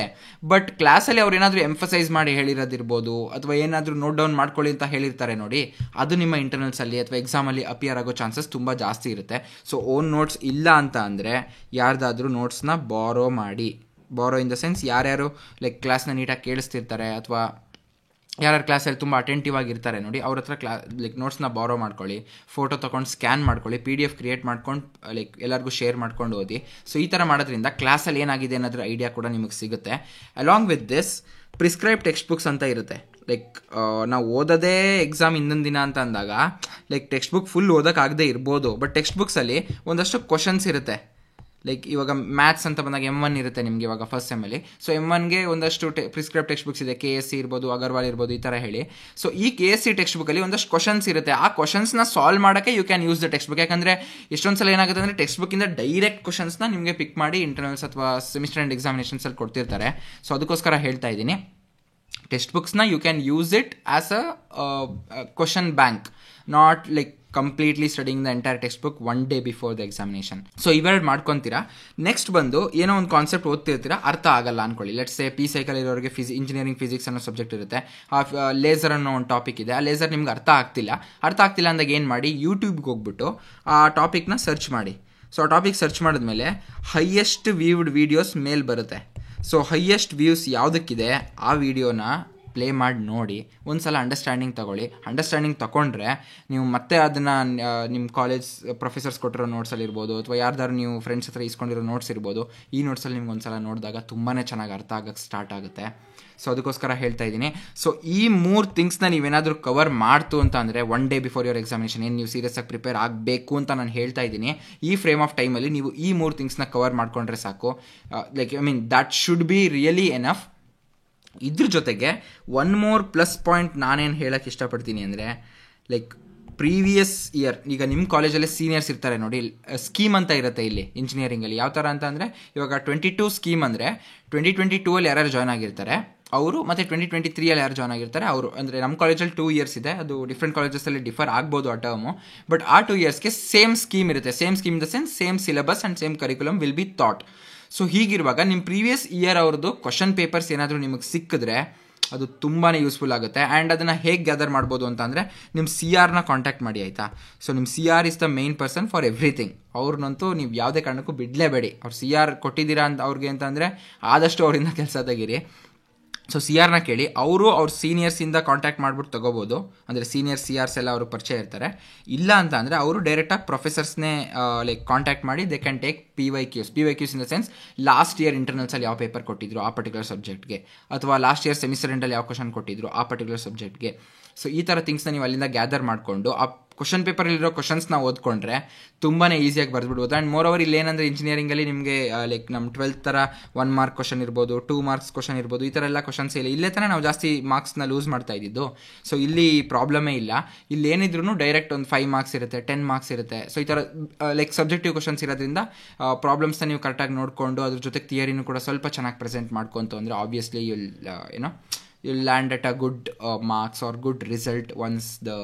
ಬಟ್ ಕ್ಲಾಸಲ್ಲಿ ಅವ್ರು ಏನಾದರೂ ಎಂಫಸೈಸ್ ಮಾಡಿ ಹೇಳಿರೋದಿರ್ಬೋದು, ಅಥವಾ ಏನಾದರೂ ನೋಟ್ ಡೌನ್ ಮಾಡ್ಕೊಳ್ಳಿ ಅಂತ ಹೇಳಿರ್ತಾರೆ ನೋಡಿ, ಅದು ನಿಮ್ಮ ಇಂಟರ್ನಲ್ಸಲ್ಲಿ ಅಥವಾ ಎಕ್ಸಾಮಲ್ಲಿ ಅಪಿಯರ್ ಆಗೋ ಚಾನ್ಸಸ್ ತುಂಬ ಜಾಸ್ತಿ ಇರುತ್ತೆ. ಸೊ ಓನ್ ನೋಟ್ಸ್ ಇಲ್ಲ ಅಂತ ಅಂದರೆ ಯಾರ್ದಾದ್ರೂ ನೋಟ್ಸ್ನ ಬಾರೋ ಮಾಡಿ. ಬಾರೋ ಇನ್ ದ ಸೆನ್ಸ್ ಯಾರ್ಯಾರು ಲೈಕ್ ಕ್ಲಾಸ್ನ ನೀಟಾಗಿ ಕೇಳಿಸ್ತಿರ್ತಾರೆ ಅಥವಾ ಯಾರು ಕ್ಲಾಸಲ್ಲಿ ತುಂಬ ಅಟೆಂಟಿವ್ ಆಗಿರ್ತಾರೆ ನೋಡಿ, ಅವ್ರ ಹತ್ರ ಲೈಕ್ ನೋಟ್ಸ್ನ ಬಾರೋ ಮಾಡ್ಕೊಳ್ಳಿ, ಫೋಟೋ ತೊಗೊಂಡು ಸ್ಕ್ಯಾನ್ ಮಾಡ್ಕೊಳ್ಳಿ, PDF ಕ್ರಿಯೇಟ್ ಮಾಡ್ಕೊಂಡು ಲೈಕ್ ಎಲ್ಲರಿಗೂ ಶೇರ್ ಮಾಡ್ಕೊಂಡು ಓದಿ. ಸೊ ಈ ಥರ ಮಾಡೋದ್ರಿಂದ ಕ್ಲಾಸಲ್ಲಿ ಏನಾಗಿದೆ ಅನ್ನೋದ್ರ ಐಡಿಯಾ ಕೂಡ ನಿಮಗೆ ಸಿಗುತ್ತೆ. Along with this prescribe text books ಅಂತ ಇರುತ್ತೆ. ಲೈಕ್ ನಾವು ಓದೋದೇ ಎಕ್ಸಾಮ್ ಇನ್ನೊಂದು ದಿನ ಅಂತ ಅಂದಾಗ ಲೈಕ್ ಟೆಕ್ಸ್ಟ್ ಬುಕ್ ಫುಲ್ ಓದೋಕ್ಕಾಗದೇ ಇರ್ಬೋದು, ಬಟ್ ಟೆಕ್ಸ್ಟ್ ಬುಕ್ಸಲ್ಲಿ ಒಂದಷ್ಟು ಕ್ವಶನ್ಸ್ ಇರುತ್ತೆ. ಲೈಕ್ ಇವಾಗ ಮ್ಯಾಥ್ಸ್ ಅಂತ ಬಂದಾಗ M1 ಇರುತ್ತೆ ನಿಮಗೆ ಇವಾಗ ಫಸ್ಟ್ ಸೆಮ್ಮಲ್ಲಿ. ಸೊ M1ಗೆ ಒಂದಷ್ಟು ಪ್ರಿಸ್ಕ್ರೈಬ್ ಟೆಕ್ಸ್ಟ್ ಬುಕ್ಸ್ ಇದೆ, KSC ಇರ್ಬೋದು, ಅಗರ್ವಾಲ್ ಇರ್ಬೋದು, ಈ ಥರ ಹೇಳಿ. ಸೊ ಈ KSC ಟೆಕ್ಸ್ಟ್ ಬುಕ್ಕಲ್ಲಿ ಒಂದಷ್ಟು ಕ್ವಶನ್ಸ್ ಇರುತ್ತೆ. ಆ ಕ್ವಶನ್ಸ್ನ ಸಾಲ್ವ್ ಮಾಡೋಕ್ಕೆ you can use the text book. ಯಾಕಂದರೆ ಎಷ್ಟೊಂದು ಸಲ ಏನಾಗುತ್ತೆ ಅಂದರೆ ಟೆಕ್ಸ್ಟ್ ಬುಕ್ಕಿಂದ ಡೈರೆಕ್ಟ್ ಕ್ವಶನ್ಸ್ನ ನಿಮಗೆ ಪಿಕ್ ಮಾಡಿ ಇಂಟರ್ನಲ್ಸ್ ಅಥವಾ ಸೆಮಿಸ್ಟರ್ ಆ್ಯಂಡ್ ಎಕ್ಸಾಮಿನೇಷನ್ಸಲ್ಲಿ ಕೊಡ್ತಿರ್ತಾರೆ. ಸೊ ಅದಕ್ಕೋಸ್ಕರ ಹೇಳ್ತಾ ಇದ್ದೀನಿ, ಟೆಕ್ಸ್ಟ್ ಬುಕ್ಸ್ನ you can use it as a question bank, not like completely studying the entire text book one day before the examination. So ಇವೆರಡು ಮಾಡ್ಕೊತೀರಾ. ನೆಕ್ಸ್ಟ್ ಬಂದು ಏನೋ ಒಂದು ಕಾನ್ಸೆಪ್ಟ್ ಓದ್ತಿರ್ತೀರಾ, ಅರ್ಥ ಆಗಲ್ಲ ಅನ್ಕೊಳ್ಳಿ. ಲೆಟ್ಸ್ ಸೇ P ಸೈಕಲ್ ಇರೋರಿಗೆ ಇಂಜಿನಿಯರಿಂಗ್ ಫಿಸಿಕ್ಸ್ ಅನ್ನೋ ಸಬ್ಜೆಕ್ಟ್ ಇರುತ್ತೆ, ಆ ಲೇಸರ್ ಅನ್ನೋ ಒಂದು ಟಾಪಿಕ್ ಇದೆ, ಆ ಲೇಸರ್ ನಿಮ್ಗೆ ಅರ್ಥ ಆಗ್ತಿಲ್ಲ ಅಂದಾಗ ಏನು ಮಾಡಿ, ಯೂಟ್ಯೂಬ್ಗೆ ಹೋಗ್ಬಿಟ್ಟು ಆ ಟಾಪಿಕ್ನ ಸರ್ಚ್ ಮಾಡಿ. ಸೊ ಆ ಟಾಪಿಕ್ ಸರ್ಚ್ ಮಾಡಿದ್ಮೇಲೆ ಹೈಯೆಸ್ಟ್ ವ್ಯೂವ್ಡ್ ವೀಡಿಯೋಸ್ ಮೇಲ್ ಬರುತ್ತೆ. ಸೊ ಹೈಯೆಸ್ಟ್ ವ್ಯೂಸ್ ಯಾವುದಕ್ಕಿದೆ ಆ ವಿಡಿಯೋನ ಪ್ಲೇ ಮಾಡಿ ನೋಡಿ, ಒಂದು ಸಲ ಅಂಡರ್ಸ್ಟ್ಯಾಂಡಿಂಗ್ ತೊಗೊಳ್ಳಿ. ಅಂಡರ್ಸ್ಟ್ಯಾಂಡಿಂಗ್ ತೊಗೊಂಡ್ರೆ ನೀವು ಮತ್ತೆ ಅದನ್ನು ನಿಮ್ಮ ಕಾಲೇಜ್ ಪ್ರೊಫೆಸರ್ಸ್ ಕೊಟ್ಟಿರೋ ನೋಟ್ಸಲ್ಲಿರ್ಬೋದು ಅಥವಾ ಯಾರ್ದಾರು ನೀವು ಫ್ರೆಂಡ್ಸ್ ಹತ್ರ ಇಸ್ಕೊಂಡಿರೋ ನೋಟ್ಸ್ ಇರ್ಬೋದು, ಈ ನೋಟ್ಸಲ್ಲಿ ನಿಮ್ಗೆ ಒಂದು ಸಲ ನೋಡಿದಾಗ ತುಂಬಾ ಚೆನ್ನಾಗಿ ಅರ್ಥ ಆಗೋಕ್ಕೆ ಸ್ಟಾರ್ಟ್ ಆಗುತ್ತೆ. ಸೊ ಅದಕ್ಕೋಸ್ಕರ ಹೇಳ್ತಾ ಇದ್ದೀನಿ. ಸೊ ಈ 3 ಥಿಂಗ್ಸ್ನ ನೀವೇನಾದರೂ ಕವರ್ ಮಾಡ್ತು ಅಂತ ಅಂದರೆ one day before your examination ಏನು ನೀವು ಸೀರಿಯಸ್ ಆಗಿ ಪ್ರಿಪೇರ್ ಆಗಬೇಕು ಅಂತ ನಾನು ಹೇಳ್ತಾ ಇದ್ದೀನಿ. ಈ ಫ್ರೇಮ್ ಆಫ್ ಟೈಮಲ್ಲಿ ನೀವು ಈ 3 ಥಿಂಗ್ಸ್ನ ಕವರ್ ಮಾಡ್ಕೊಂಡ್ರೆ ಸಾಕು. Like that should be really enough. ಇದ್ರ ಜೊತೆಗೆ ಒನ್ ಮೋರ್ ಪ್ಲಸ್ ಪಾಯಿಂಟ್ ನಾನೇನು ಹೇಳೋಕ್ಕೆ ಇಷ್ಟಪಡ್ತೀನಿ ಅಂದರೆ, ಲೈಕ್ ಪ್ರೀವಿಯಸ್ ಇಯರ್, ಈಗ ನಿಮ್ಮ ಕಾಲೇಜಲ್ಲಿ ಸೀನಿಯರ್ಸ್ ಇರ್ತಾರೆ ನೋಡಿ, ಸ್ಕೀಮ್ ಅಂತ ಇರುತ್ತೆ ಇಲ್ಲಿ ಇಂಜಿನಿಯರಿಂಗಲ್ಲಿ. ಯಾವ ಥರ ಅಂತ ಅಂದರೆ, ಇವಾಗ 22 ಸ್ಕೀಮ್ ಅಂದರೆ 2022ಅಲ್ಲಿ ಯಾರ್ಯಾರು ಜಾಯ್ನ್ ಆಗಿರ್ತಾರೆ ಅವರು, ಮತ್ತು 2023ಅಲ್ಲಿ ಯಾರು ಜಾಯ್ನ್ ಆಗಿರ್ತಾರೆ ಅವರು. ಅಂದರೆ ನಮ್ಮ ಕಾಲೇಜಲ್ಲಿ 2 ಇಯರ್ಸ್ ಇದೆ, ಅದು ಡಿಫ್ರೆಂಟ್ ಕಾಲೇಜಸಲ್ಲಿ ಡಿಫರ್ ಆಗ್ಬೋದು ಆ ಟರ್ಮು, ಬಟ್ ಆ 2 ಇಯರ್ಸ್ಗೆ ಸೇಮ್ ಸ್ಕೀಮ್ ಇರುತ್ತೆ. Same scheme in the sense same syllabus and same curriculum will be thought. So ಹೀಗಿರುವಾಗ ನಿಮ್ಮ ಪ್ರೀವಿಯಸ್ ಇಯರ್ ಅವ್ರದ್ದು ಕ್ವಶನ್ ಪೇಪರ್ಸ್ ಏನಾದರೂ ನಿಮಗೆ ಸಿಕ್ಕಿದ್ರೆ ಅದು ತುಂಬಾ ಯೂಸ್ಫುಲ್ ಆಗುತ್ತೆ. ಆ್ಯಂಡ್ ಅದನ್ನು ಹೇಗೆ ಗ್ಯಾದರ್ ಮಾಡ್ಬೋದು ಅಂತ ಅಂದರೆ, ನಿಮ್ಮ CRನ ಕಾಂಟ್ಯಾಕ್ಟ್ ಮಾಡಿ, ಆಯಿತಾ. ಸೊ ನಿಮ್ಮ CR is the main person for everything. ಅವ್ರನ್ನಂತೂ ನೀವು ಯಾವುದೇ ಕಾರಣಕ್ಕೂ ಬಿಡಲೇಬೇಡಿ. ಅವ್ರು CR ಕೊಟ್ಟಿದ್ದೀರಾ ಅಂತ ಅವ್ರಿಗೆ ಅಂತಂದರೆ ಆದಷ್ಟು ಅವರಿಂದ ಕೆಲಸ ತೆಗೀರಿ. ಸೊ CRನ ಕೇಳಿ, ಅವರು ಅವ್ರ ಸೀನಿಯರ್ಸಿಂದ ಕಾಂಟ್ಯಾಕ್ಟ್ ಮಾಡಿಬಿಟ್ಟು ತೊಗೋಬೋದು. ಅಂದರೆ ಸೀನಿಯರ್ CRs ಎಲ್ಲ ಅವರು ಪರಿಚಯ ಇರ್ತಾರೆ. ಇಲ್ಲ ಅಂತ ಅಂದರೆ ಅವರು ಡೈರೆಕ್ಟಾಗಿ ಪ್ರೊಫೆಸರ್ಸ್ನೇ ಲೈಕ್ ಕಾಂಟ್ಯಾಕ್ಟ್ ಮಾಡಿ they can take PYQs in the sense last year ಇಂಟರ್ನಲ್ಸಲ್ಲಿ ಯಾವ ಪೇಪರ್ ಕೊಟ್ಟಿದ್ರು ಆ ಪರ್ಟಿಕ್ಯುಲರ್ ಸಬ್ಜೆಕ್ಟ್ಗೆ, ಅಥವಾ ಲಾಸ್ಟ್ ಇಯರ್ ಸೆಮಿಸ್ಟರ್ ಎಂಡಲ್ಲಿ ಯಾವ ಕ್ವಶನ್ ಕೊಟ್ಟಿದ್ರು ಆ ಪರ್ಟಿಕ್ಯುಲರ್ ಸಬ್ಜೆಕ್ಟ್ಗೆ. ಸೊ ಈ ಥರ ಥಿಂಗ್ಸ್ನ ನೀವು ಅಲ್ಲಿಂದ ಗ್ಯಾದರ್ ಮಾಡಿಕೊಂಡು ಆ ಕ್ವಶನ್ ಪೇಪರಲ್ಲಿರೋ ಕ್ವಶನ್ಸ್ನ ಓದ್ಕೊಂಡ್ರೆ ತುಂಬಾ ಈಸಿಯಾಗಿ ಬರೆದ್ಬಿಡ್ಬೋದು. ಆ್ಯಂಡ್ ಮೋರ್ ಓವರ್ ಇಲ್ಲಿ ಏನಂದರೆ ಇಂಜಿನಿಯರಿಂಗಲ್ಲಿ ನಿಮಗೆ ಲೈಕ್ ನಮ್ಮ 12th ಥರ 1 ಮಾರ್ಕ್ ಕ್ವಶನ್ ಇರ್ಬೋದು, 2 ಮಾರ್ಕ್ಸ್ ಕ್ವಶನ್ ಇರ್ಬೋದು, ಈ ಥರ ಎಲ್ಲ ಕ್ವಶನ್ಸ್ ಇಲ್ಲ. ಇಲ್ಲೇ ತಾನೇ ನಾವು ಜಾಸ್ತಿ ಮಾರ್ಕ್ಸ್ನ ಲೂಸ್ ಮಾಡ್ತಾ ಇದ್ದಿದ್ದು. ಸೊ ಇಲ್ಲಿ ಪ್ರಾಬ್ಲಮೇ ಇಲ್ಲ. ಇಲ್ಲಿ ಏನಿದ್ರು ಡೈರೆಕ್ಟ್ ಒಂದು 5 ಮಾರ್ಕ್ಸ್ ಇರುತ್ತೆ, 10 ಮಾರ್ಕ್ಸ್ ಇರುತ್ತೆ. ಸೊ ಈ ಥರ ಲೈಕ್ ಸಬ್ಜೆಕ್ಟಿವ್ ಕ್ವಶನ್ಸ್ ಇರೋದ್ರಿಂದ ಪ್ರಾಬ್ಲಮ್ಸ್ನ ನೀವು ಕರೆಕ್ಟಾಗಿ ನೋಡಿಕೊಂಡು ಅದ್ರ ಜೊತೆಗೆ ಥಿಯರಿನೂ ಕೂಡ ಸ್ವಲ್ಪ ಚೆನ್ನಾಗಿ ಪ್ರೆಸೆಂಟ್ ಮಾಡ್ಕೊಂತು ಅಂದರೆ obviously you'll land at a good marks or good result once the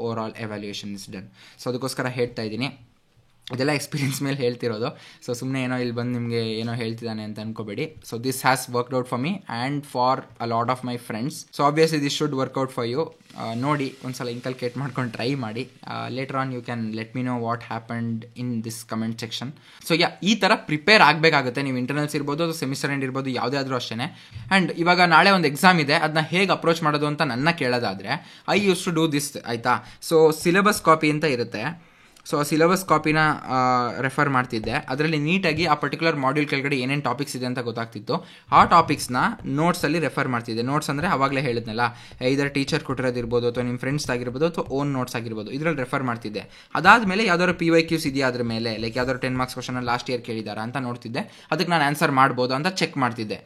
overall evaluation is done. So ಅದಕ್ಕೋಸ್ಕರ ಹೇಳ್ತಾ ಇದ್ದೀನಿ, ಇದೆಲ್ಲ ಎಕ್ಸ್ಪೀರಿಯನ್ಸ್ ಮೇಲೆ ಹೇಳ್ತಿರೋದು. ಸೊ ಸುಮ್ಮನೆ ಏನೋ ಇಲ್ಲಿ ಬಂದು ನಿಮಗೆ ಏನೋ ಹೇಳ್ತಿದ್ದಾನೆ ಅಂತ ಅನ್ಕೋಬೇಡಿ. So this has worked out for me and for a lot of my friends. So obviously this should work out for you. ನೋಡಿ ಒಂದ್ಸಲ ಇನ್ಕಲ್ಕೇಟ್ ಮಾಡ್ಕೊಂಡು ಟ್ರೈ ಮಾಡಿ. Later on you can let me know what happened in this comment section. So ಈ ಥರ prepare ಆಗಬೇಕಾಗುತ್ತೆ. ನೀವು internals ಇರ್ಬೋದು ಅಥವಾ semester end ಇರ್ಬೋದು, ಯಾವುದೇ ಆದರೂ ಅಷ್ಟೇ. ಆ್ಯಂಡ್ ಇವಾಗ ನಾಳೆ ಒಂದು ಎಕ್ಸಾಮ್ ಇದೆ, ಅದನ್ನ ಹೇಗೆ ಅಪ್ರೋಚ್ ಮಾಡೋದು ಅಂತ ನನ್ನ ಕೇಳೋದಾದರೆ I used to do this, ಆಯಿತಾ. ಸೊ ಸಿಲೆಬಸ್ ಕಾಪಿ ಅಂತ ಇರುತ್ತೆ. ಸೊ ಆ ಸಿಲೆಬಸ್ ಕಾಪಿನ ರೆಫರ್ ಮಾಡ್ತಿದ್ದೆ. ಅದರಲ್ಲಿ ನೀಟಾಗಿ ಆ ಪರ್ಟಿಕ್ಯುಲರ್ ಮಾಡ್ಯೂಲ್ ಕೆಳಗಡೆ ಏನೇನು ಟಾಪಿಕ್ಸ್ ಇದೆ ಅಂತ ಗೊತ್ತಾಗ್ತಿತ್ತು. ಆ ಟಾಪಿಕ್ಸ್ನ ನೋಟ್ಸಲ್ಲಿ ರೆಫರ್ ಮಾಡ್ತಿದ್ದೆ. ನೋಟ್ಸ್ ಅಂದರೆ ಆವಾಗಲೇ ಹೇಳಿದ್ನಲ್ಲ, ಇದರ ಟೀಚರ್ ಕೊಟ್ಟಿರೋದಿರ್ಬೋದು ಅಥವಾ ನಿಮ್ಮ ಫ್ರೆಂಡ್ಸ್ ಆಗಿರ್ಬೋದು ಅಥವಾ ಓನ್ ನೋಟ್ಸ್ ಆಗಿರ್ಬೋದು, ಇದರಲ್ಲಿ ರೆಫರ್ ಮಾಡ್ತಿದ್ದೆ. ಅದಾದಮೇಲೆ ಯಾವ್ದಾದ್ರು PYQs ಇದೆಯಾ ಅದ್ರ ಮೇಲೆ, ಲೈಕ್ ಯಾವ್ದಾದ್ರು 10 ಮಾರ್ಕ್ಸ್ ಕ್ವಶನ್ ಲಾಸ್ಟ್ ಇಯರ್ ಕೇಳಿದಾರಾ ಅಂತ ನೋಡ್ತಿದ್ದೆ. ಅದಕ್ಕೆ ನಾನು ಆನ್ಸರ್ ಮಾಡ್ಬೋದು ಅಂತ ಚೆಕ್ ಮಾಡ್ತಿದ್ದೆ.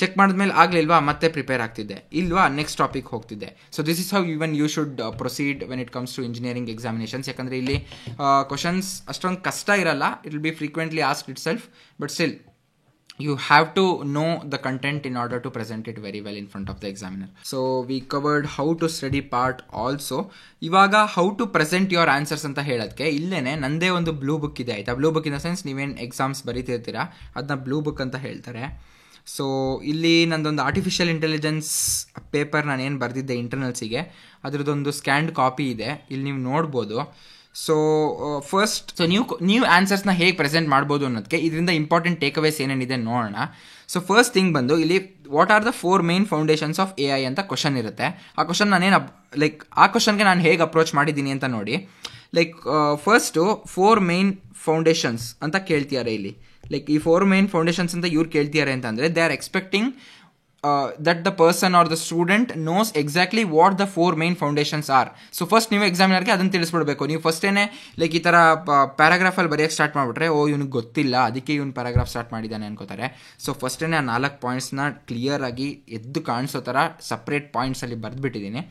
ಚೆಕ್ ಮಾಡಿದ್ಮೇಲೆ ಆಗಲಿಲ್ವಾ ಮತ್ತೆ ಪ್ರಿಪೇರ್ ಆಗ್ತಿದ್ದೆ, ಇಲ್ವಾ ನೆಕ್ಸ್ಟ್ ಟಾಪಿಕ್ ಹೋಗ್ತಿದ್ದೆ. So this is how even you should proceed when it comes to engineering examinations. ಯಾಕಂದರೆ ಇಲ್ಲಿ ಕ್ವಶನ್ಸ್ ಅಷ್ಟೊಂದು ಕಷ್ಟ ಇರಲ್ಲ. It will be frequently asked itself, but still you have to know the content in order to present it very well in front of the examiner. So we covered how to study part also. ಇವಾಗ how to present your answers ಅಂತ ಹೇಳೋದಕ್ಕೆ ಇಲ್ಲೇನೆ ನಂದೇ ಒಂದು blue book ಇದೆ, ಆಯಿತಾ. Blue book in the sense ನೀವೇನು exams ಬರೀತಿರ್ತೀರಾ ಅದನ್ನ blue book ಅಂತ ಹೇಳ್ತಾರೆ. ಸೊ ಇಲ್ಲಿ ನಂದೊಂದು ಆರ್ಟಿಫಿಷಿಯಲ್ ಇಂಟೆಲಿಜೆನ್ಸ್ ಪೇಪರ್ ನಾನೇನು ಬರೆದಿದ್ದೆ ಇಂಟರ್ನಲ್ಸಿಗೆ, ಅದರದ್ದೊಂದು ಸ್ಕ್ಯಾನ್ಡ್ ಕಾಪಿ ಇದೆ, ಇಲ್ಲಿ ನೀವು ನೋಡ್ಬೋದು. ಸೊ ಫಸ್ಟ್ ನೀವು ಆನ್ಸರ್ಸ್ನ ಹೇಗೆ ಪ್ರೆಸೆಂಟ್ ಮಾಡ್ಬೋದು ಅನ್ನೋದಕ್ಕೆ ಇದರಿಂದ ಇಂಪಾರ್ಟೆಂಟ್ ಟೇಕ್ ಅವೇಸ್ ಏನೇನಿದೆ ನೋಡೋಣ. ಸೊ ಫಸ್ಟ್ ಥಿಂಗ್ ಬಂದು ಇಲ್ಲಿ what are the 4 main foundations of AI ಅಂತ ಕ್ವಶನ್ ಇರುತ್ತೆ. ಆ ಕ್ವಶನ್ ನಾನೇನು ಆ ಕ್ವಶನ್ಗೆ ನಾನು ಹೇಗೆ ಅಪ್ರೋಚ್ ಮಾಡಿದ್ದೀನಿ ಅಂತ ನೋಡಿ. ಫಸ್ಟು 4 ಮೇನ್ ಫೌಂಡೇಶನ್ಸ್ ಅಂತ ಕೇಳ್ತಿದ್ದಾರೆ ಇಲ್ಲಿ. ಈ 4 ಮೇನ್ ಫೌಂಡೇಶನ್ಸ್ ಅಂತ ಇವ್ರು ಕೇಳ್ತಿದ್ದಾರೆ ಅಂತಂದರೆ they are expecting that the person or the student knows exactly what the 4 main foundations are. So first ನೀವು ಎಕ್ಸಾಮಿನರ್ಗೆ ಅದನ್ನು ತಿಳಿಸ್ಬಿಡ್ಬೇಕು. ನೀವು ಫಸ್ಟೇನೆ ಈ ಥರ ಪ್ಯಾರಾಗ್ರಾಫಲ್ಲಿ ಬರೆಯೋಕ್ಕೆ ಸ್ಟಾರ್ಟ್ ಮಾಡಿಬಿಟ್ರೆ ಇವ್ನಿಗೆ ಗೊತ್ತಿಲ್ಲ ಅದಕ್ಕೆ ಇವ್ನು ಪ್ಯಾರಾಗ್ರಾಫ್ ಸ್ಟಾರ್ಟ್ ಮಾಡಿದ್ದಾನೆ ಅನ್ಕೋತಾರೆ. ಸೊ ಫಸ್ಟೇನೆ ಆ 4 ಪಾಯಿಂಟ್ಸ್ನ ಕ್ಲಿಯರಾಗಿ ಎದ್ದು ಕಾಣಿಸೋ ಥರ ಸಪ್ರೇಟ್ ಪಾಯಿಂಟ್ಸಲ್ಲಿ ಬರೆದ್ಬಿಟ್ಟಿದ್ದೀನಿ.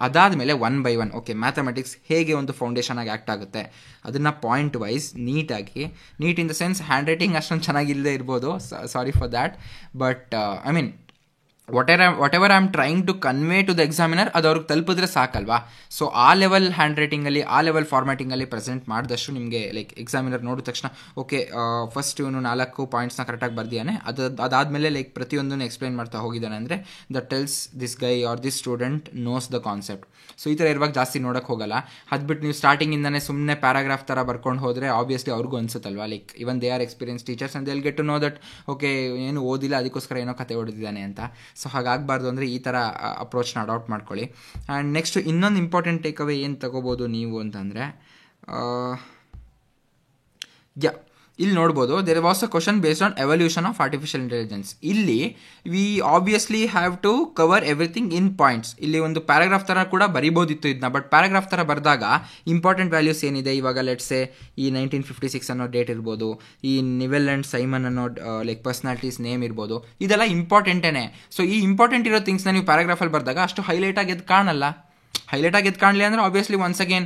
ಅದಾದಮೇಲೆ 1 by 1 ಓಕೆ ಮ್ಯಾಥಮೆಟಿಕ್ಸ್ ಹೇಗೆ ಒಂದು ಫೌಂಡೇಶನ್ ಆಗಿ ಆ್ಯಕ್ಟ್ ಆಗುತ್ತೆ ಅದನ್ನು point wise neat in the sense handwriting ಅಷ್ಟೊಂದು ಚೆನ್ನಾಗಿಲ್ಲದೆ ಇರ್ಬೋದು, sorry for that, but I mean whatever I am trying to convey to the examiner ಅದು ಅವ್ರಿಗೆ ತಲುಪಿದ್ರೆ ಸಾಕಲ್ವಾ. ಸೊ ಆ ಲೆವೆಲ್ ಹ್ಯಾಂಡ್ ರೈಟಿಂಗಲ್ಲಿ ಆ ಲೆವೆಲ್ ಫಾರ್ಮ್ಯಾಟಿಂಗಲ್ಲಿ ಪ್ರೆಸೆಂಟ್ ಮಾಡಿದಷ್ಟು ನಿಮಗೆ ಎಕ್ಸಾಮಿನರ್ ನೋಡಿದ ತಕ್ಷಣ ಓಕೆ ಫಸ್ಟ್ ಇವನು 4 ಪಾಯಿಂಟ್ಸ್ನ ಕರೆಕ್ಟಾಗಿ ಬರ್ದಿಯಾನೆ, ಅದಾದಮೇಲೆ ಪ್ರತಿಯೊಂದನ್ನು ಎಕ್ಸ್ಪ್ಲೈನ್ ಮಾಡ್ತಾ ಹೋಗಿದ್ದಾನೆ ಅಂದರೆ that tells this guy or this student knows the concept. So ಈ ಥರ ಇರುವಾಗ ಜಾಸ್ತಿ ನೋಡೋಕ್ಕೆ ಹೋಗಲ್ಲ. ಅದ್ಬಿಟ್ಟು ನೀವು ಸ್ಟಾರ್ಟಿಂಗಿಂದನೇ ಸುಮ್ಮನೆ ಪ್ಯಾರಾಗ್ರಾಫ್ ಥರ ಬರ್ಕೊಂಡು ಹೋದರೆ ಆಬ್ವಿಯಸ್ಲಿ ಅವ್ರಿಗೂ ಅನ್ಸುತ್ತಲ್ವಾ, even they are experience teachers and they will get to know that okay ಏನು ಓದಿಲ್ಲ ಅದಕ್ಕೋಸ್ಕರ ಏನೋ ಕತೆ ಹೊಡೆದಿದ್ದಾನೆ ಅಂತ. ಸೊ ಹಾಗಾಗಬಾರ್ದು ಅಂದರೆ ಈ ಥರ ಅಪ್ರೋಚ್ನ ಅಡಾಪ್ಟ್ ಮಾಡ್ಕೊಳ್ಳಿ. ಆ್ಯಂಡ್ ನೆಕ್ಸ್ಟ್ ಇನ್ನೊಂದು ಇಂಪಾರ್ಟೆಂಟ್ ಟೇಕ್ ಅವೇ ಏನು ತಗೋಬೋದು ನೀವು ಅಂತಂದರೆ ಇಲ್ಲಿ ನೋಡ್ಬೋದು there was a question based on evolution of artificial intelligence. ಇಲ್ಲಿ we obviously have to cover everything in points. ಇಲ್ಲಿ ಒಂದು ಪ್ಯಾರಾಗ್ರಾಫ್ ಥರ ಕೂಡ ಬರಿಬೋದಿತ್ತು ಇದನ್ನ, ಬಟ್ ಪ್ಯಾರಾಗ್ರಾಫ್ ಥರ ಬರೆದಾಗ ಇಂಪಾರ್ಟೆಂಟ್ ವ್ಯಾಲ್ಯೂಸ್ ಏನಿದೆ ಇವಾಗ ಲೆಟ್ಸೆ ಈ 1956 ಅನ್ನೋ ಡೇಟ್ ಇರ್ಬೋದು, ಈ ನಿವೆಲ್ ಆ್ಯಂಡ್ ಸೈಮನ್ ಅನ್ನೋ ಪರ್ಸ್ನಾಲಿಟೀಸ್ ನೇಮ್ ಇರ್ಬೋದು, ಇದೆಲ್ಲ ಇಂಪಾರ್ಟೆಂಟೇನೆ. ಸೊ ಈ ಇಂಪಾರ್ಟೆಂಟ್ ಇರೋ ಥಿಂಗ್ಸ್ನ ನೀವು ಪ್ಯಾರಾಗ್ರಾಫಲ್ಲಿ ಬರೆದಾಗ ಅಷ್ಟು ಹೈಲೈಟಾಗಿ ಎದ್ದು ಕಾಣಲ್ಲ. ಹೈಲೈಟಾಗಿ ಎದ್ದು ಕಾಣಲಿ ಅಂದರೆ obviously once again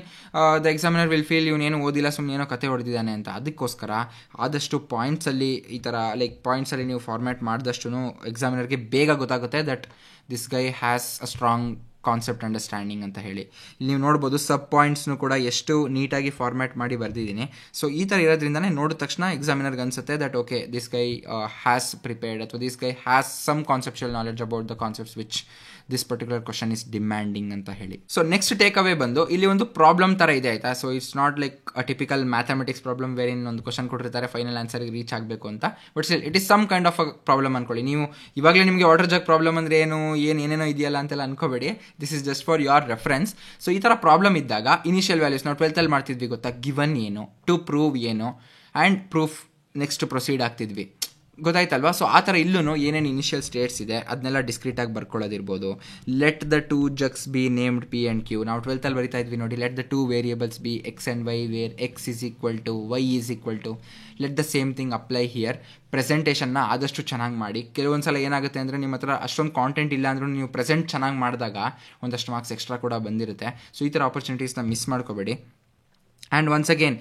the examiner will feel ಇವನೇನು ಓದಿಲ್ಲ ಸುಮ್ಮನೆ ಏನೋ ಕತೆ ಹೊಡೆದಿದ್ದಾನೆ ಅಂತ. ಅದಕ್ಕೋಸ್ಕರ ಆದಷ್ಟು ಪಾಯಿಂಟ್ಸಲ್ಲಿ ಈ ಥರ ಪಾಯಿಂಟ್ಸಲ್ಲಿ ನೀವು ಫಾರ್ಮ್ಯಾಟ್ ಮಾಡಿದಷ್ಟು ಎಕ್ಸಾಮಿನರ್ಗೆ ಬೇಗ ಗೊತ್ತಾಗುತ್ತೆ that this guy has a strong concept understanding ಅಂತ ಹೇಳಿ. ಇಲ್ಲಿ ನೀವು ನೋಡ್ಬೋದು ಸಬ್ ಪಾಯಿಂಟ್ಸ್ನು ಕೂಡ ಎಷ್ಟು ನೀಟಾಗಿ ಫಾರ್ಮ್ಯಾಟ್ ಮಾಡಿ ಬರೆದಿದ್ದೀನಿ. ಸೊ ಈ ಥರ ಇರೋದ್ರಿಂದನೇ ನೋಡಿದ ತಕ್ಷಣ ಎಕ್ಸಾಮಿನರ್ಗೆ ಅನಿಸುತ್ತೆ that okay this guy has prepared ಅಥವಾ this guy has some conceptual knowledge about the concepts which this particular question is demanding ಅಂತ ಹೇಳಿ. ಸೊ ನೆಕ್ಸ್ಟ್ ಟೇಕ್ ಅವೇ ಬಂದು ಇಲ್ಲಿ ಒಂದು ಪ್ರಾಬ್ಲಮ್ ಥರ ಇದೆ ಆಯಿತಾ. So it's not a typical mathematics problem where in ಒಂದು ಕ್ವಶನ್ ಕೊಟ್ಟಿರ್ತಾರೆ ಫೈನಲ್ ಆನ್ಸರ್ಗೆ ರೀಚ್ ಆಗಬೇಕು ಅಂತ, but still it is some kind of a problem ಅನ್ಕೊಳ್ಳಿ. ನೀವು ಇವಾಗಲೇ ನಿಮಗೆ ವಾಟರ್ ಜಗ್ ಪ್ರಾಬ್ಲಮ್ ಅಂದರೆ ಏನೇನೋ ಇದೆಯಲ್ಲ ಅಂತೆಲ್ಲ ಅನ್ಕೋಬೇಡಿ, this is just for your reference. So ಈ ಥರ ಪ್ರಾಬ್ಲಮ್ ಇದ್ದಾಗ ಇನಿಷಿಯಲ್ ವ್ಯಾಲ್ಯೂಸ್ ನಾವು 12th ಮಾಡ್ತಿದ್ವಿ ಗೊತ್ತಾ, ಗಿವನ್ ಏನು, ಟು ಪ್ರೂವ್ ಏನು, ಆ್ಯಂಡ್ ಪ್ರೂಫ್ ನೆಕ್ಸ್ಟ್ ಪ್ರೊಸೀಡ್ ಆಗ್ತಿದ್ವಿ ಗೊತ್ತಾಯ್ತಲ್ವಾ. ಸೊ ಆ ಥರ ಇಲ್ಲೂ ಏನೇನು ಇನಿಷಿಯಲ್ ಸ್ಟೇಟ್ಸ್ ಇದೆ ಅದನ್ನೆಲ್ಲ ಡಿಸ್ಕ್ರೀಟಾಗಿ ಬರ್ಕೊಳ್ಳೋದಿರ್ಬೋದು. Let the 2 jugs be named P and Q. ನಾವು 12th ಬರಿತಾ ಇದ್ವಿ ನೋಡಿ, let the 2 variables be x and y where x is equal to y is equal to. Let the same thing apply here. ಪ್ರೆಸೆಂಟೇಷನ್ನ ಆದಷ್ಟು ಚೆನ್ನಾಗಿ ಮಾಡಿ. ಕೆಲವೊಂದು ಸಲ ಏನಾಗುತ್ತೆ ಅಂದರೆ ನಿಮ್ಮ ಹತ್ರ ಅಷ್ಟೊಂದು ಕಾಂಟೆಂಟ್ ಇಲ್ಲ ಅಂದ್ರೂ ನೀವು ಪ್ರೆಸೆಂಟ್ ಚೆನ್ನಾಗಿ ಮಾಡಿದಾಗ ಒಂದಷ್ಟು ಮಾರ್ಕ್ಸ್ ಎಕ್ಸ್ಟ್ರಾ ಕೂಡ ಬಂದಿರುತ್ತೆ. ಸೊ ಈ ಥರ ಆಪರ್ಚುನಿಟೀಸ್ನ ಮಿಸ್ ಮಾಡ್ಕೋಬೇಡಿ. And once again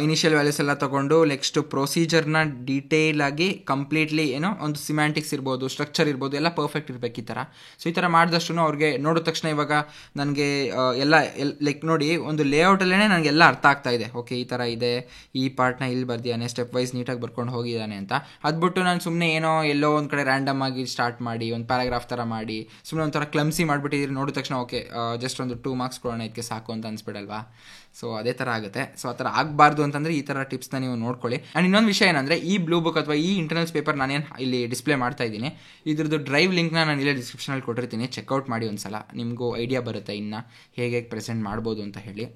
initial values ಎಲ್ಲ ತೊಗೊಂಡು ನೆಕ್ಸ್ಟ್ ಪ್ರೊಸೀಜರ್ನ ಡೀಟೇಲಾಗಿ ಕಂಪ್ಲೀಟ್ಲಿ ಏನೋ ಒಂದು ಸಿಮ್ಯಾಂಟಿಕ್ಸ್ ಇರ್ಬೋದು, ಸ್ಟ್ರಕ್ಚರ್ ಇರ್ಬೋದು, ಎಲ್ಲ ಪರ್ಫೆಕ್ಟ್ ಇರಬೇಕು ಈ ಥರ. ಸೊ ಈ ಥರ ಮಾಡಿದಷ್ಟು ಅವ್ರಿಗೆ ನೋಡಿದ ತಕ್ಷಣ ಇವಾಗ ನನಗೆ ಎಲ್ಲ ನೋಡಿ ಒಂದು ಲೇಔಟಲ್ಲೇ ನನಗೆಲ್ಲ ಅರ್ಥ ಆಗ್ತಾ ಇದೆ. ಓಕೆ ಈ ಥರ ಇದೆ, ಈ ಪಾರ್ಟ್ನ ಇಲ್ಲಿ ಬರ್ದಿದ್ದಾನೆ, ಸ್ಟೆಪ್ ವೈಸ್ ನೀಟಾಗಿ ಬರ್ಕೊಂಡು ಹೋಗಿದ್ದಾನೆ ಅಂತ. ಅದ್ಬಿಟ್ಟು ನಾನು ಸುಮ್ಮನೆ ಎಲ್ಲೋ ಒಂದು ಕಡೆ ರ್ಯಾಂಡಮ್ ಆಗಿ ಸ್ಟಾರ್ಟ್ ಮಾಡಿ ಒಂದು ಪ್ಯಾರಾಗ್ರಾಫ್ ಥರ ಮಾಡಿ ಸುಮ್ಮನೆ ಒಂಥರ ಕ್ಲಮ್ಸಿ ಮಾಡಿಬಿಟ್ಟಿದ್ದೀರಿ, ನೋಡಿದ ತಕ್ಷಣ ಓಕೆ ಜಸ್ಟ್ ಒಂದು 2 ಮಾರ್ಕ್ಸ್ ಕೊಡೋಣ ಇದಕ್ಕೆ ಸಾಕು ಅಂತ ಅನ್ಸ್ಬಿಡಲ್ವಾ. ಸೊ ಅದೇ ಥರ ಆಗುತ್ತೆ. ಸೊ ಆ ಥರ ಆಗಬಾರ್ದು ಅಂತಂದರೆ ಈ ಥರ ಟಿಪ್ಸ್ನ ನೀವು ನೋಡ್ಕೊಳ್ಳಿ. ಆ್ಯಂಡ್ ಇನ್ನೊಂದು ವಿಷಯ ಏನಂದರೆ ಈ ಬ್ಲೂ ಬುಕ್ ಅಥವಾ ಈ ಇಂಟರ್ನಲ್ಸ್ ಪೇಪರ್ ನಾನೇನು ಇಲ್ಲಿ ಡಿಸ್ಪ್ಲೇ ಮಾಡ್ತಾ ಇದ್ದೀನಿ, ಇದ್ರದ್ದು ಡ್ರೈವ್ ಲಿಂಕ್ನ ನಾನು ಇಲ್ಲೇ ಡಿಸ್ಕ್ರಿಪ್ಷನಲ್ಲಿ ಕೊಟ್ಟಿರ್ತೀನಿ, ಚೆಕ್ಔಟ್ ಮಾಡಿ ಒಂದು ಸಲ, ನಿಮಗೂ ಐಡಿಯಾ ಬರುತ್ತೆ ಇನ್ನು ಹೇಗೆ ಪ್ರೆಸೆಂಟ್ ಮಾಡ್ಬೋದು ಅಂತ ಹೇಳಿ.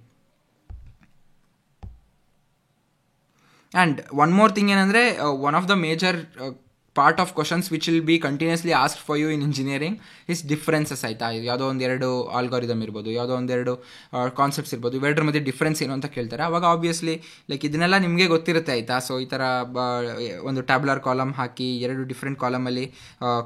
ಆ್ಯಂಡ್ ಒನ್ ಮೋರ್ ಥಿಂಗ್ ಏನಂದರೆ one of the major part of questions which will be continuously asked for you in engineering is differences ಆಯಿತಾ. ಯಾವುದೋ ಒಂದೆರಡು ಆಲ್ಗಾರಿದಮ್ ಇರ್ಬೋದು, ಯಾವುದೋ ಒಂದೆರಡು ಕಾನ್ಸೆಪ್ಟ್ಸ್ ಇರ್ಬೋದು, ಇವೆರಡರ ಮಧ್ಯೆ ಡಿಫ್ರೆನ್ಸ್ ಏನು ಅಂತ ಕೇಳ್ತಾರೆ. ಅವಾಗ ಆಬ್ವಿಯಸ್ಲಿ ಇದನ್ನೆಲ್ಲ ನಿಮಗೆ ಗೊತ್ತಿರುತ್ತೆ ಆಯಿತಾ. ಸೊ ಈ ಥರ ಒಂದು ಟ್ಯಾಬ್ಲರ್ ಕಾಲಮ್ ಹಾಕಿ 2 ಡಿಫ್ರೆಂಟ್ ಕಾಲಮಲ್ಲಿ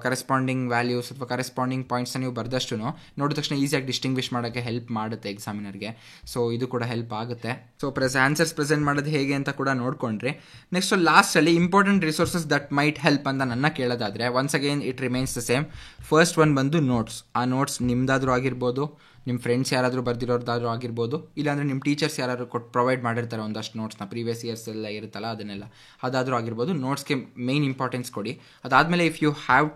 ಕರೆಸ್ಪಾಂಡಿಂಗ್ ವ್ಯಾಲ್ಯೂಸ್ ಅಥವಾ ಕರೆಸ್ಪಾಂಡಿಂಗ್ ಪಾಯಿಂಟ್ಸ್ನ ನೀವು ಬರೆದಷ್ಟು ನೋಡಿದ ತಕ್ಷಣ ಈಸಿಯಾಗಿ ಡಿಸ್ಟಿಂಗ್ವಿಷ್ ಮಾಡೋಕ್ಕೆ ಹೆಲ್ಪ್ ಮಾಡುತ್ತೆ ಎಕ್ಸಾಮಿನರ್ಗೆ. ಸೊ ಇದು ಕೂಡ ಹೆಲ್ಪ್ ಆಗುತ್ತೆ. ಸೊ ಆನ್ಸರ್ಸ್ ಪ್ರೆಸೆಂಟ್ ಮಾಡೋದು ಹೇಗೆ ಅಂತ ಕೂಡ ನೋಡ್ಕೊಂಡ್ರಿ. ನೆಕ್ಸ್ಟ್ ಲಾಸ್ಟಲ್ಲಿ important resources that might help ಅಂತ ನನ್ನ ಕೇಳೋದಾದರೆ once again it remains the same. First one ಬಂದು ನೋಟ್ಸ್. ಆ ನೋಟ್ಸ್ ನಿಮ್ಮದಾದ್ರೂ ಆಗಿರ್ಬೋದು, ನಿಮ್ಮ ಫ್ರೆಂಡ್ಸ್ ಯಾರಾದರೂ ಬರ್ದಿರೋದಾದ್ರೂ ಆಗಿರ್ಬೋದು, ಇಲ್ಲಾಂದರೆ ನಿಮ್ಮ ಟೀಚರ್ಸ್ ಯಾರಾದರೂ ಪ್ರೊವೈಡ್ ಮಾಡಿರ್ತಾರೆ ಒಂದಷ್ಟು ನೋಟ್ಸ್ನ, ಪ್ರೀವಿಯಸ್ ಇಯರ್ಸ್ ಎಲ್ಲ ಇರುತ್ತಲ್ಲ ಅದನ್ನೆಲ್ಲ, ಅದಾದರೂ ಆಗಿರ್ಬೋದು. ನೋಟ್ಸ್ಗೆ ಮೇನ್ ಇಂಪಾರ್ಟೆನ್ಸ್ ಕೊಡಿ. ಅದಾದಮೇಲೆ if you have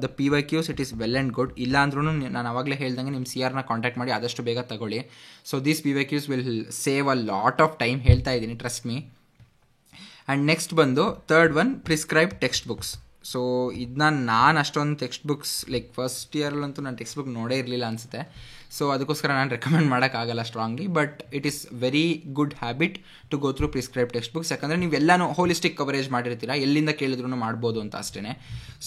the PYQs it is well and good. ಇಲ್ಲ ಅಂದ್ರೂ ನಾನು ಆವಾಗಲೇ ಹೇಳ್ದಂಗೆ ನಿಮ್ಮ CRನ ಕಾಂಟ್ಯಾಕ್ಟ್ ಮಾಡಿ ಆದಷ್ಟು ಬೇಗ ತಗೊಳ್ಳಿ. So these PYQs will save a lot of time, ಹೇಳ್ತಾ ಇದ್ದೀನಿ, ಟ್ರಸ್ಟ್ ಮೀ. ಆ್ಯಂಡ್ ನೆಕ್ಸ್ಟ್ ಬಂದು third one prescribe text books. So ಇದನ್ನ ನಾನು ಅಷ್ಟೊಂದು ಟೆಕ್ಸ್ಟ್ ಬುಕ್ಸ್ ಲೈಕ್ ಫಸ್ಟ್ ಇಯರಲ್ಲಂತೂ ನಾನು ಟೆಕ್ಸ್ಟ್ ಬುಕ್ ನೋಡೇ ಇರಲಿಲ್ಲ ಅನಿಸುತ್ತೆ. ಸೊ ಅದಕ್ಕೋಸ್ಕರ ನಾನು ರೆಕಮೆಂಡ್ ಮಾಡೋಕ್ಕಾಗಲ್ಲ strongly, but it is very good habit to go through prescribe text books. ಯಾಕಂದರೆ ನೀವೆಲ್ಲನೂ ಹೋಲಿಸ್ಟಿಕ್ ಕವರೇಜ್ ಮಾಡಿರ್ತೀರ, ಎಲ್ಲಿಂದ ಕೇಳಿದ್ರು ಮಾಡ್ಬೋದು ಅಂತ ಅಷ್ಟೇ.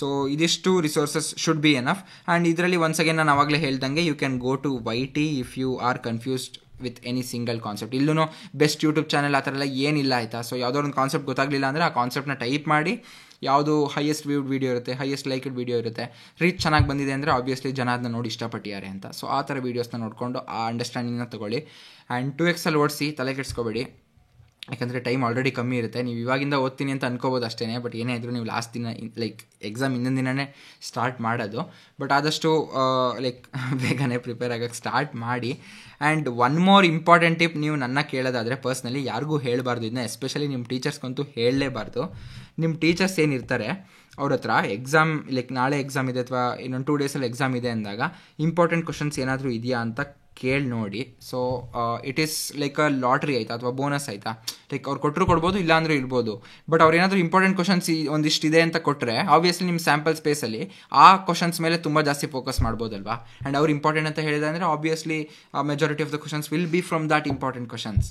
ಸೊ ಇದಿಷ್ಟು resources should be enough. And ಇದರಲ್ಲಿ ಒನ್ಸ್ ಅಗೇನ್ ನಾನು ಆವಾಗಲೇ ಹೇಳ್ದಂಗೆ you can go to YT if you are confused with any single concept. ಇಲ್ಲೂ ಬೆಸ್ಟ್ ಯೂಟ್ಯೂಬ್ ಚಾನಲ್ ಆ ಥರ ಎಲ್ಲ ಏನಿಲ್ಲ ಆಯಿತಾ. ಸೊ ಯಾವುದೋ ಒಂದು ಕಾನ್ಸೆಪ್ಟ್ ಗೊತ್ತಾಗಲಿಲ್ಲ ಅಂದರೆ ಆ ಕಾನ್ಸೆಪ್ಟ್ನ ಟೈಪ್ ಮಾಡಿ ಯಾವುದು ಹೈಯೆಸ್ಟ್ ವ್ಯೂಡ್ ವೀಡಿಯೋ ಇರುತ್ತೆ, ಹೈಯೆಸ್ಟ್ ಲೈಕ್ಡ್ ವೀಡಿಯೋ ಇರುತ್ತೆ, ರೀಚ್ ಚೆನ್ನಾಗಿ ಬಂದಿದೆ ಅಂದರೆ ಆಬ್ವಿಯಸ್ಲಿ ಜನ ಅದನ್ನ ನೋಡಿ ಇಷ್ಟಪಟ್ಟಿದ್ದಾರೆ ಅಂತ. ಸೊ ಆ ಥರ ವೀಡಿಯೋಸ್ನ ನೋಡಿಕೊಂಡು ಆ ಅಂಡರ್ಸ್ಟ್ಯಾಂಡಿಂಗ್ನ ತೊಗೊಳ್ಳಿ. ಆ್ಯಂಡ್ 2x ಅಲ್ಲಿ ಓಡಿಸಿ, ತಲೆ ಕೆಡಿಸ್ಕೋಬೇಡಿ. ಯಾಕಂದರೆ ಟೈಮ್ ಆಲ್ರೆಡಿ ಕಮ್ಮಿ ಇರುತ್ತೆ. ನೀವು ಇವಾಗಿಂದ ಓದ್ತೀನಿ ಅಂತ ಅನ್ಕೋಬೋದು ಅಷ್ಟೇ, ಬಟ್ ಏನೇ ಇದ್ರೂ ನೀವು ಲಾಸ್ಟ್ ದಿನ ಲೈಕ್ ಎಕ್ಸಾಮ್ ಹಿಂದಿನ ದಿನವೇ ಸ್ಟಾರ್ಟ್ ಮಾಡೋದು. ಬಟ್ ಆದಷ್ಟು ಲೈಕ್ ಬೇಗನೆ ಪ್ರಿಪೇರ್ ಆಗೋಕ್ಕೆ ಸ್ಟಾರ್ಟ್ ಮಾಡಿ. And one more important tip, ನೀವು ನನ್ನ ಕೇಳೋದಾದರೆ ಪರ್ಸ್ನಲಿ ಯಾರಿಗೂ ಹೇಳಬಾರ್ದು ಇದನ್ನ, ಎಸ್ಪೆಷಲಿ ನಿಮ್ಮ ಟೀಚರ್ಸ್ಗಂತೂ ಹೇಳಲೇಬಾರ್ದು. ನಿಮ್ಮ ಟೀಚರ್ಸ್ ಏನಿರ್ತಾರೆ ಅವ್ರ ಹತ್ರ ಎಕ್ಸಾಮ್ ಲೈಕ್ ನಾಳೆ ಎಕ್ಸಾಮ್ ಇದೆ ಅಥವಾ ಇನ್ನೊಂದು 2 ಡೇಸಲ್ಲಿ ಎಕ್ಸಾಮ್ ಇದೆ ಅಂದಾಗ ಇಂಪಾರ್ಟೆಂಟ್ ಕ್ವಶನ್ಸ್ ಏನಾದರೂ ಇದೆಯಾ ಅಂತ ಕೇಳಿ ನೋಡಿ. So it is like a lottery ಆಯಿತಾ ಅಥವಾ ಬೋನಸ್ ಆಯಿತಾ, ಲೈಕ್ ಅವ್ರು ಕೊಟ್ಟರು ಕೊಡ್ಬೋದು, ಇಲ್ಲ ಅಂದರೆ ಇರ್ಬೋದು. ಬಟ್ ಅವ್ರು ಏನಾದರೂ ಇಂಪಾರ್ಟೆಂಟ್ ಕ್ವಶನ್ಸ್ ಒಂದಿಷ್ಟು ಇದೆ ಅಂತ ಕೊಟ್ಟರೆ ಆಬ್ವಿಯಸ್ಲಿ ನಿಮ್ಮ ಸ್ಯಾಂಪಲ್ ಸ್ಪೇಸಲ್ಲಿ ಆ ಕ್ವಶನ್ಸ್ ಮೇಲೆ ತುಂಬ ಜಾಸ್ತಿ ಫೋಕಸ್ ಮಾಡ್ಬೋದಲ್ವಾ. ಆ್ಯಂಡ್ ಅವ್ರು ಇಂಪಾರ್ಟೆಂಟ್ ಅಂತ ಹೇಳಿದೆ ಅಂದರೆ obviously majority of the questions will be from that important questions.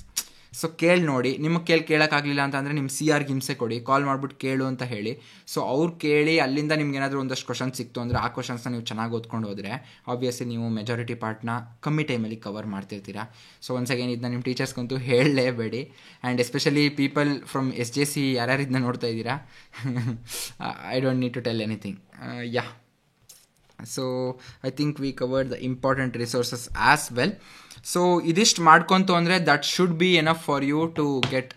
So ಕೇಳಿ ನೋಡಿ. ನಿಮಗೆ ಕೇಳೋಕ್ಕಾಗಲಿಲ್ಲ ಅಂತ ಅಂದರೆ ನಿಮ್ಮ CRಗೆ ಹಿಂಸೆ ಕೊಡಿ, ಕಾಲ್ ಮಾಡಿಬಿಟ್ಟು ಕೇಳು ಅಂತ ಹೇಳಿ. ಸೊ ಅವ್ರು ಕೇಳಿ ಅಲ್ಲಿಂದ ನಿಮ್ಗೆ ಏನಾದರೂ ಒಂದಷ್ಟು ಕ್ವಶನ್ಸ್ ಸಿಕ್ತು ಅಂದರೆ ಆ ಕ್ವಶನ್ಸ್ನ ನೀವು ಚೆನ್ನಾಗಿ ಓದ್ಕೊಂಡು ಹೋದರೆ ಆಬ್ವಿಯಸ್ಲಿ ನೀವು ಮೆಜಾರಿಟಿ ಪಾರ್ಟ್ನ ಕಮ್ಮಿ ಟೈಮಲ್ಲಿ ಕವರ್ ಮಾಡ್ತಿರ್ತೀರಾ. ಸೊ ಒನ್ಸ್ ಅಗೇನ್ ಇದನ್ನ ನಿಮ್ಮ ಟೀಚರ್ಸ್ಗಂತೂ ಹೇಳಲೇಬೇಡಿ. And especially people from SJC ಯಾರ್ಯಾರು ಇದನ್ನ ನೋಡ್ತಾ ಇದ್ದೀರಾ, I don't need to tell anything. Yeah, so I think we covered the important resources as well. So ಇದಿಷ್ಟು ಮಾಡ್ಕೊಂತು ಅಂದರೆ that should be enough for you to get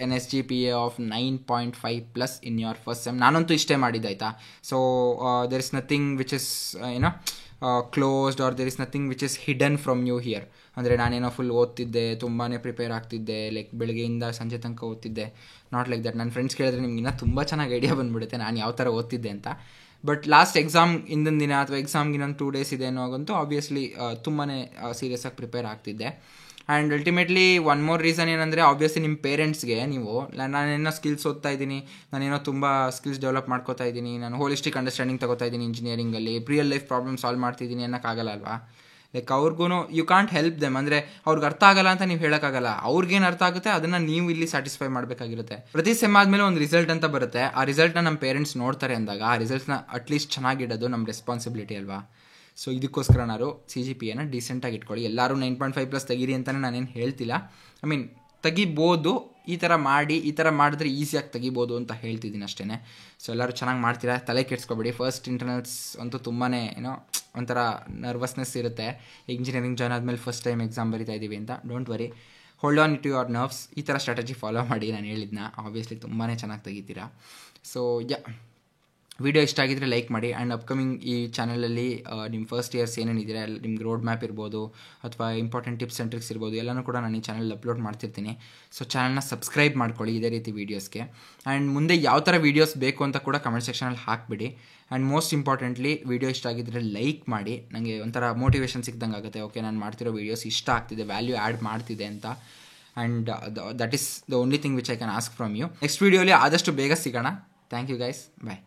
an SGPA of 9.5+ in your first sem. ನಾನಂತೂ ಇಷ್ಟೇ ಮಾಡಿದ್ದಾಯ್ತಾ. So there is nothing which is closed R there is nothing which is hidden from you here. ಅಂದರೆ ನಾನೇನೋ full ಓದ್ತಿದ್ದೆ, ತುಂಬಾ prepare ಆಗ್ತಿದ್ದೆ, like ಬೆಳಗ್ಗೆಯಿಂದ ಸಂಜೆ ತನಕ ಓದ್ತಿದ್ದೆ, ನಾಟ್ ಲೈಕ್ ದಟ್. ನನ್ನ ಫ್ರೆಂಡ್ಸ್ ಕೇಳಿದ್ರೆ ನಿಮ್ಗೆ ಇನ್ನೂ ತುಂಬ ಚೆನ್ನಾಗಿ ಐಡಿಯಾ ಬಂದುಬಿಡುತ್ತೆ ನಾನು ಯಾವ ಥರ ಓದ್ತಿದ್ದೆ ಅಂತ. ಬಟ್ ಲಾಸ್ಟ್ ಎಕ್ಸಾಮ್ ಹಿಂದಿನ ದಿನ ಅಥವಾ ಎಕ್ಸಾಮ್ಗೆ ಇನ್ನೊಂದು 2 ಡೇಸ್ ಇದೆ ಅನ್ನೋಗಂತೂ ಆಬ್ವಿಯಸ್ಲಿ ತುಂಬಾ ಸೀರಿಯಸ್ ಆಗಿ ಪ್ರಿಪೇರ್ ಆಗ್ತಿದ್ದೆ. And ultimately one more reason ಏನಂದರೆ ಆಬ್ವಿಯಸ್ಲಿ ನಿಮ್ಮ ಪೇರೆಂಟ್ಸ್ಗೆ ನೀವು ನಾನೇನೋ ಸ್ಕಿಲ್ಸ್ ಓದ್ತಾ ಇದ್ದೀನಿ, ನಾನೇನೋ ತುಂಬ ಸ್ಕಿಲ್ಸ್ ಡೆವಲಪ್ ಮಾಡ್ಕೋತಾ ಇದ್ದೀನಿ, ನಾನು ಹೋಲಿಸ್ಟಿಕ್ ಅಂಡರ್ಸ್ಟ್ಯಾಂಡಿಂಗ್ ತಗೋತಾ ಇದ್ದೀನಿ ಇಂಜಿನಿಯರಿಂಗಲ್ಲಿ, ರಿಯಲ್ ಲೈಫ್ ಪ್ರಾಬ್ಲಮ್ ಸಾಲ್ವ್ ಮಾಡ್ತಿದ್ದೀನಿ ಅನ್ನೋಕ್ಕಾಗಲ್ಲ ಅಲ್ವಾ. ಲೈಕ್ ಅವ್ರಿಗೂ ಯು ಕಾಂಟ್ ಹೆಲ್ಪ್ ದೆಮ್. ಅಂದರೆ ಅವ್ರಿಗೆ ಅರ್ಥ ಆಗಲ್ಲ ಅಂತ ನೀವು ಹೇಳೋಕ್ಕಾಗಲ್ಲ. ಅವ್ರಿಗೇನು ಅರ್ಥ ಆಗುತ್ತೆ ಅದನ್ನು ನೀವು ಇಲ್ಲಿ ಸ್ಯಾಟಿಸ್ಫೈ ಮಾಡಬೇಕಾಗಿರುತ್ತೆ. ಪ್ರತಿ ಸೆಮ್ ಆದಮೇಲೆ ಒಂದು ರಿಸಲ್ಟ್ ಅಂತ ಬರುತ್ತೆ. ಆ ರಿಸಲ್ಟ್ನ ನಮ್ಮ ಪೇರೆಂಟ್ಸ್ ನೋಡ್ತಾರೆ ಅಂದಾಗ ಆ ರಿಸಲ್ಟ್ನ ಅಟ್ಲೀಸ್ಟ್ ಚೆನ್ನಾಗಿಡೋದು ನಮ್ಮ ರೆಸ್ಪಾನ್ಸಿಬಿಲಿಟಿ ಅಲ್ವಾ. ಸೊ ಇದಕ್ಕೋಸ್ಕರ ನಾನು CGPAನ ಡೀಸೆಂಟಾಗಿ ಇಟ್ಕೊಳ್ಳಿ. ಎಲ್ಲರೂ 9.5+ ತೆಗೀರಿ ಅಂತಲೇ ನಾನೇನು ಹೇಳ್ತಿಲ್ಲ. ಐ ಮೀನ್ ತೆಗಿಬೋದು, ಈ ಥರ ಮಾಡಿದ್ರೆ ಈಸಿಯಾಗಿ ತೆಗಿಬೋದು ಅಂತ ಹೇಳ್ತಿದ್ದೀನಿ ಅಷ್ಟೇ. ಸೊ ಎಲ್ಲರೂ ಚೆನ್ನಾಗಿ ಮಾಡ್ತೀರಾ, ತಲೆ ಕೆಡಿಸ್ಕೊಬೇಡಿ. ಫಸ್ಟ್ ಇಂಟರ್ನಲ್ಸ್ ಅಂತೂ ತುಂಬಾ ಒಂಥರ ನರ್ವಸ್ನೆಸ್ ಇರುತ್ತೆ. ಇಂಜಿನಿಯರಿಂಗ್ ಜಾಯ್ನ್ ಆದಮೇಲೆ ಫಸ್ಟ್ ಟೈಮ್ ಎಕ್ಸಾಮ್ ಬರಿತಾ ಇದ್ದೀವಿ ಅಂತ. Don't worry, hold on to your nerves. ಈ ಥರ ಸ್ಟ್ರಾಟಜಿ ಫಾಲೋ ಮಾಡಿ, ನಾನು ಹೇಳಿದ್ನ ಆಬ್ವಿಯಸ್ಲಿ ತುಂಬಾ ಚೆನ್ನಾಗಿ ತೆಗಿತೀರಾ. ಸೊ ವಿಡಿಯೋ ಇಷ್ಟ ಆಗಿದ್ರೆ ಲೈಕ್ ಮಾಡಿ. ಆ್ಯಂಡ್ ಅಪ್ಕಮಿಂಗ್ ಈ ಚಾನಲಲ್ಲಿ ನಿಮ್ಮ ಫಸ್ಟ್ ಇಯರ್ಸ್ ಏನೇನಿದ್ದೀರಾ, ನಿಮ್ಗೆ ರೋಡ್ ಮ್ಯಾಪ್ ಇರ್ಬೋದು ಅಥವಾ ಇಂಪಾರ್ಟೆಂಟ್ ಟಿಪ್ಸ್ ಆ್ಯಂಡ್ ಟ್ರಿಕ್ಸ್ ಇರ್ಬೋದು, ಎಲ್ಲನೂ ಕೂಡ ನಾನು ಈ ಚಾನಲ್ ಅಪ್ಲೋಡ್ ಮಾಡ್ತಿರ್ತೀನಿ. ಸೊ ಚಾನಲ್ನ ಸಬ್ಸ್ಕ್ರೈಬ್ ಮಾಡ್ಕೊಳ್ಳಿ ಇದೇ ರೀತಿ ವೀಡಿಯೋಸ್ಗೆ. ಆ್ಯಂಡ್ ಮುಂದೆ ಯಾವ ಥರ ವೀಡಿಯೋಸ್ ಬೇಕು ಅಂತ ಕೂಡ ಕಮೆಂಟ್ ಸೆಕ್ಷನಲ್ಲಿ ಹಾಕಿಬಿಡಿ. ಆ್ಯಂಡ್ ಮೋಸ್ಟ್ ಇಂಪಾರ್ಟೆಂಟ್ಲಿ ವಿಡಿಯೋ ಇಷ್ಟ ಆಗಿದ್ದರೆ ಲೈಕ್ ಮಾಡಿ. ನನಗೆ ಒಂಥರ ಮೋಟಿವೇಶನ್ ಸಿಕ್ದಂಗೆ ಆಗುತ್ತೆ. ಓಕೆ, ನಾನು ಮಾಡ್ತಿರೋ ವೀಡಿಯೋಸ್ ಇಷ್ಟ ಆಗ್ತಿದೆ, ವ್ಯಾಲ್ಯೂ ಆ್ಯಡ್ ಮಾಡ್ತಿದೆ ಅಂತ. And that is the only thing which I can ask from you. Next ವೀಡಿಯೋಲಿ ಆದಷ್ಟು ಬೇಗ ಸಿಗೋಣ. Thank you guys, bye.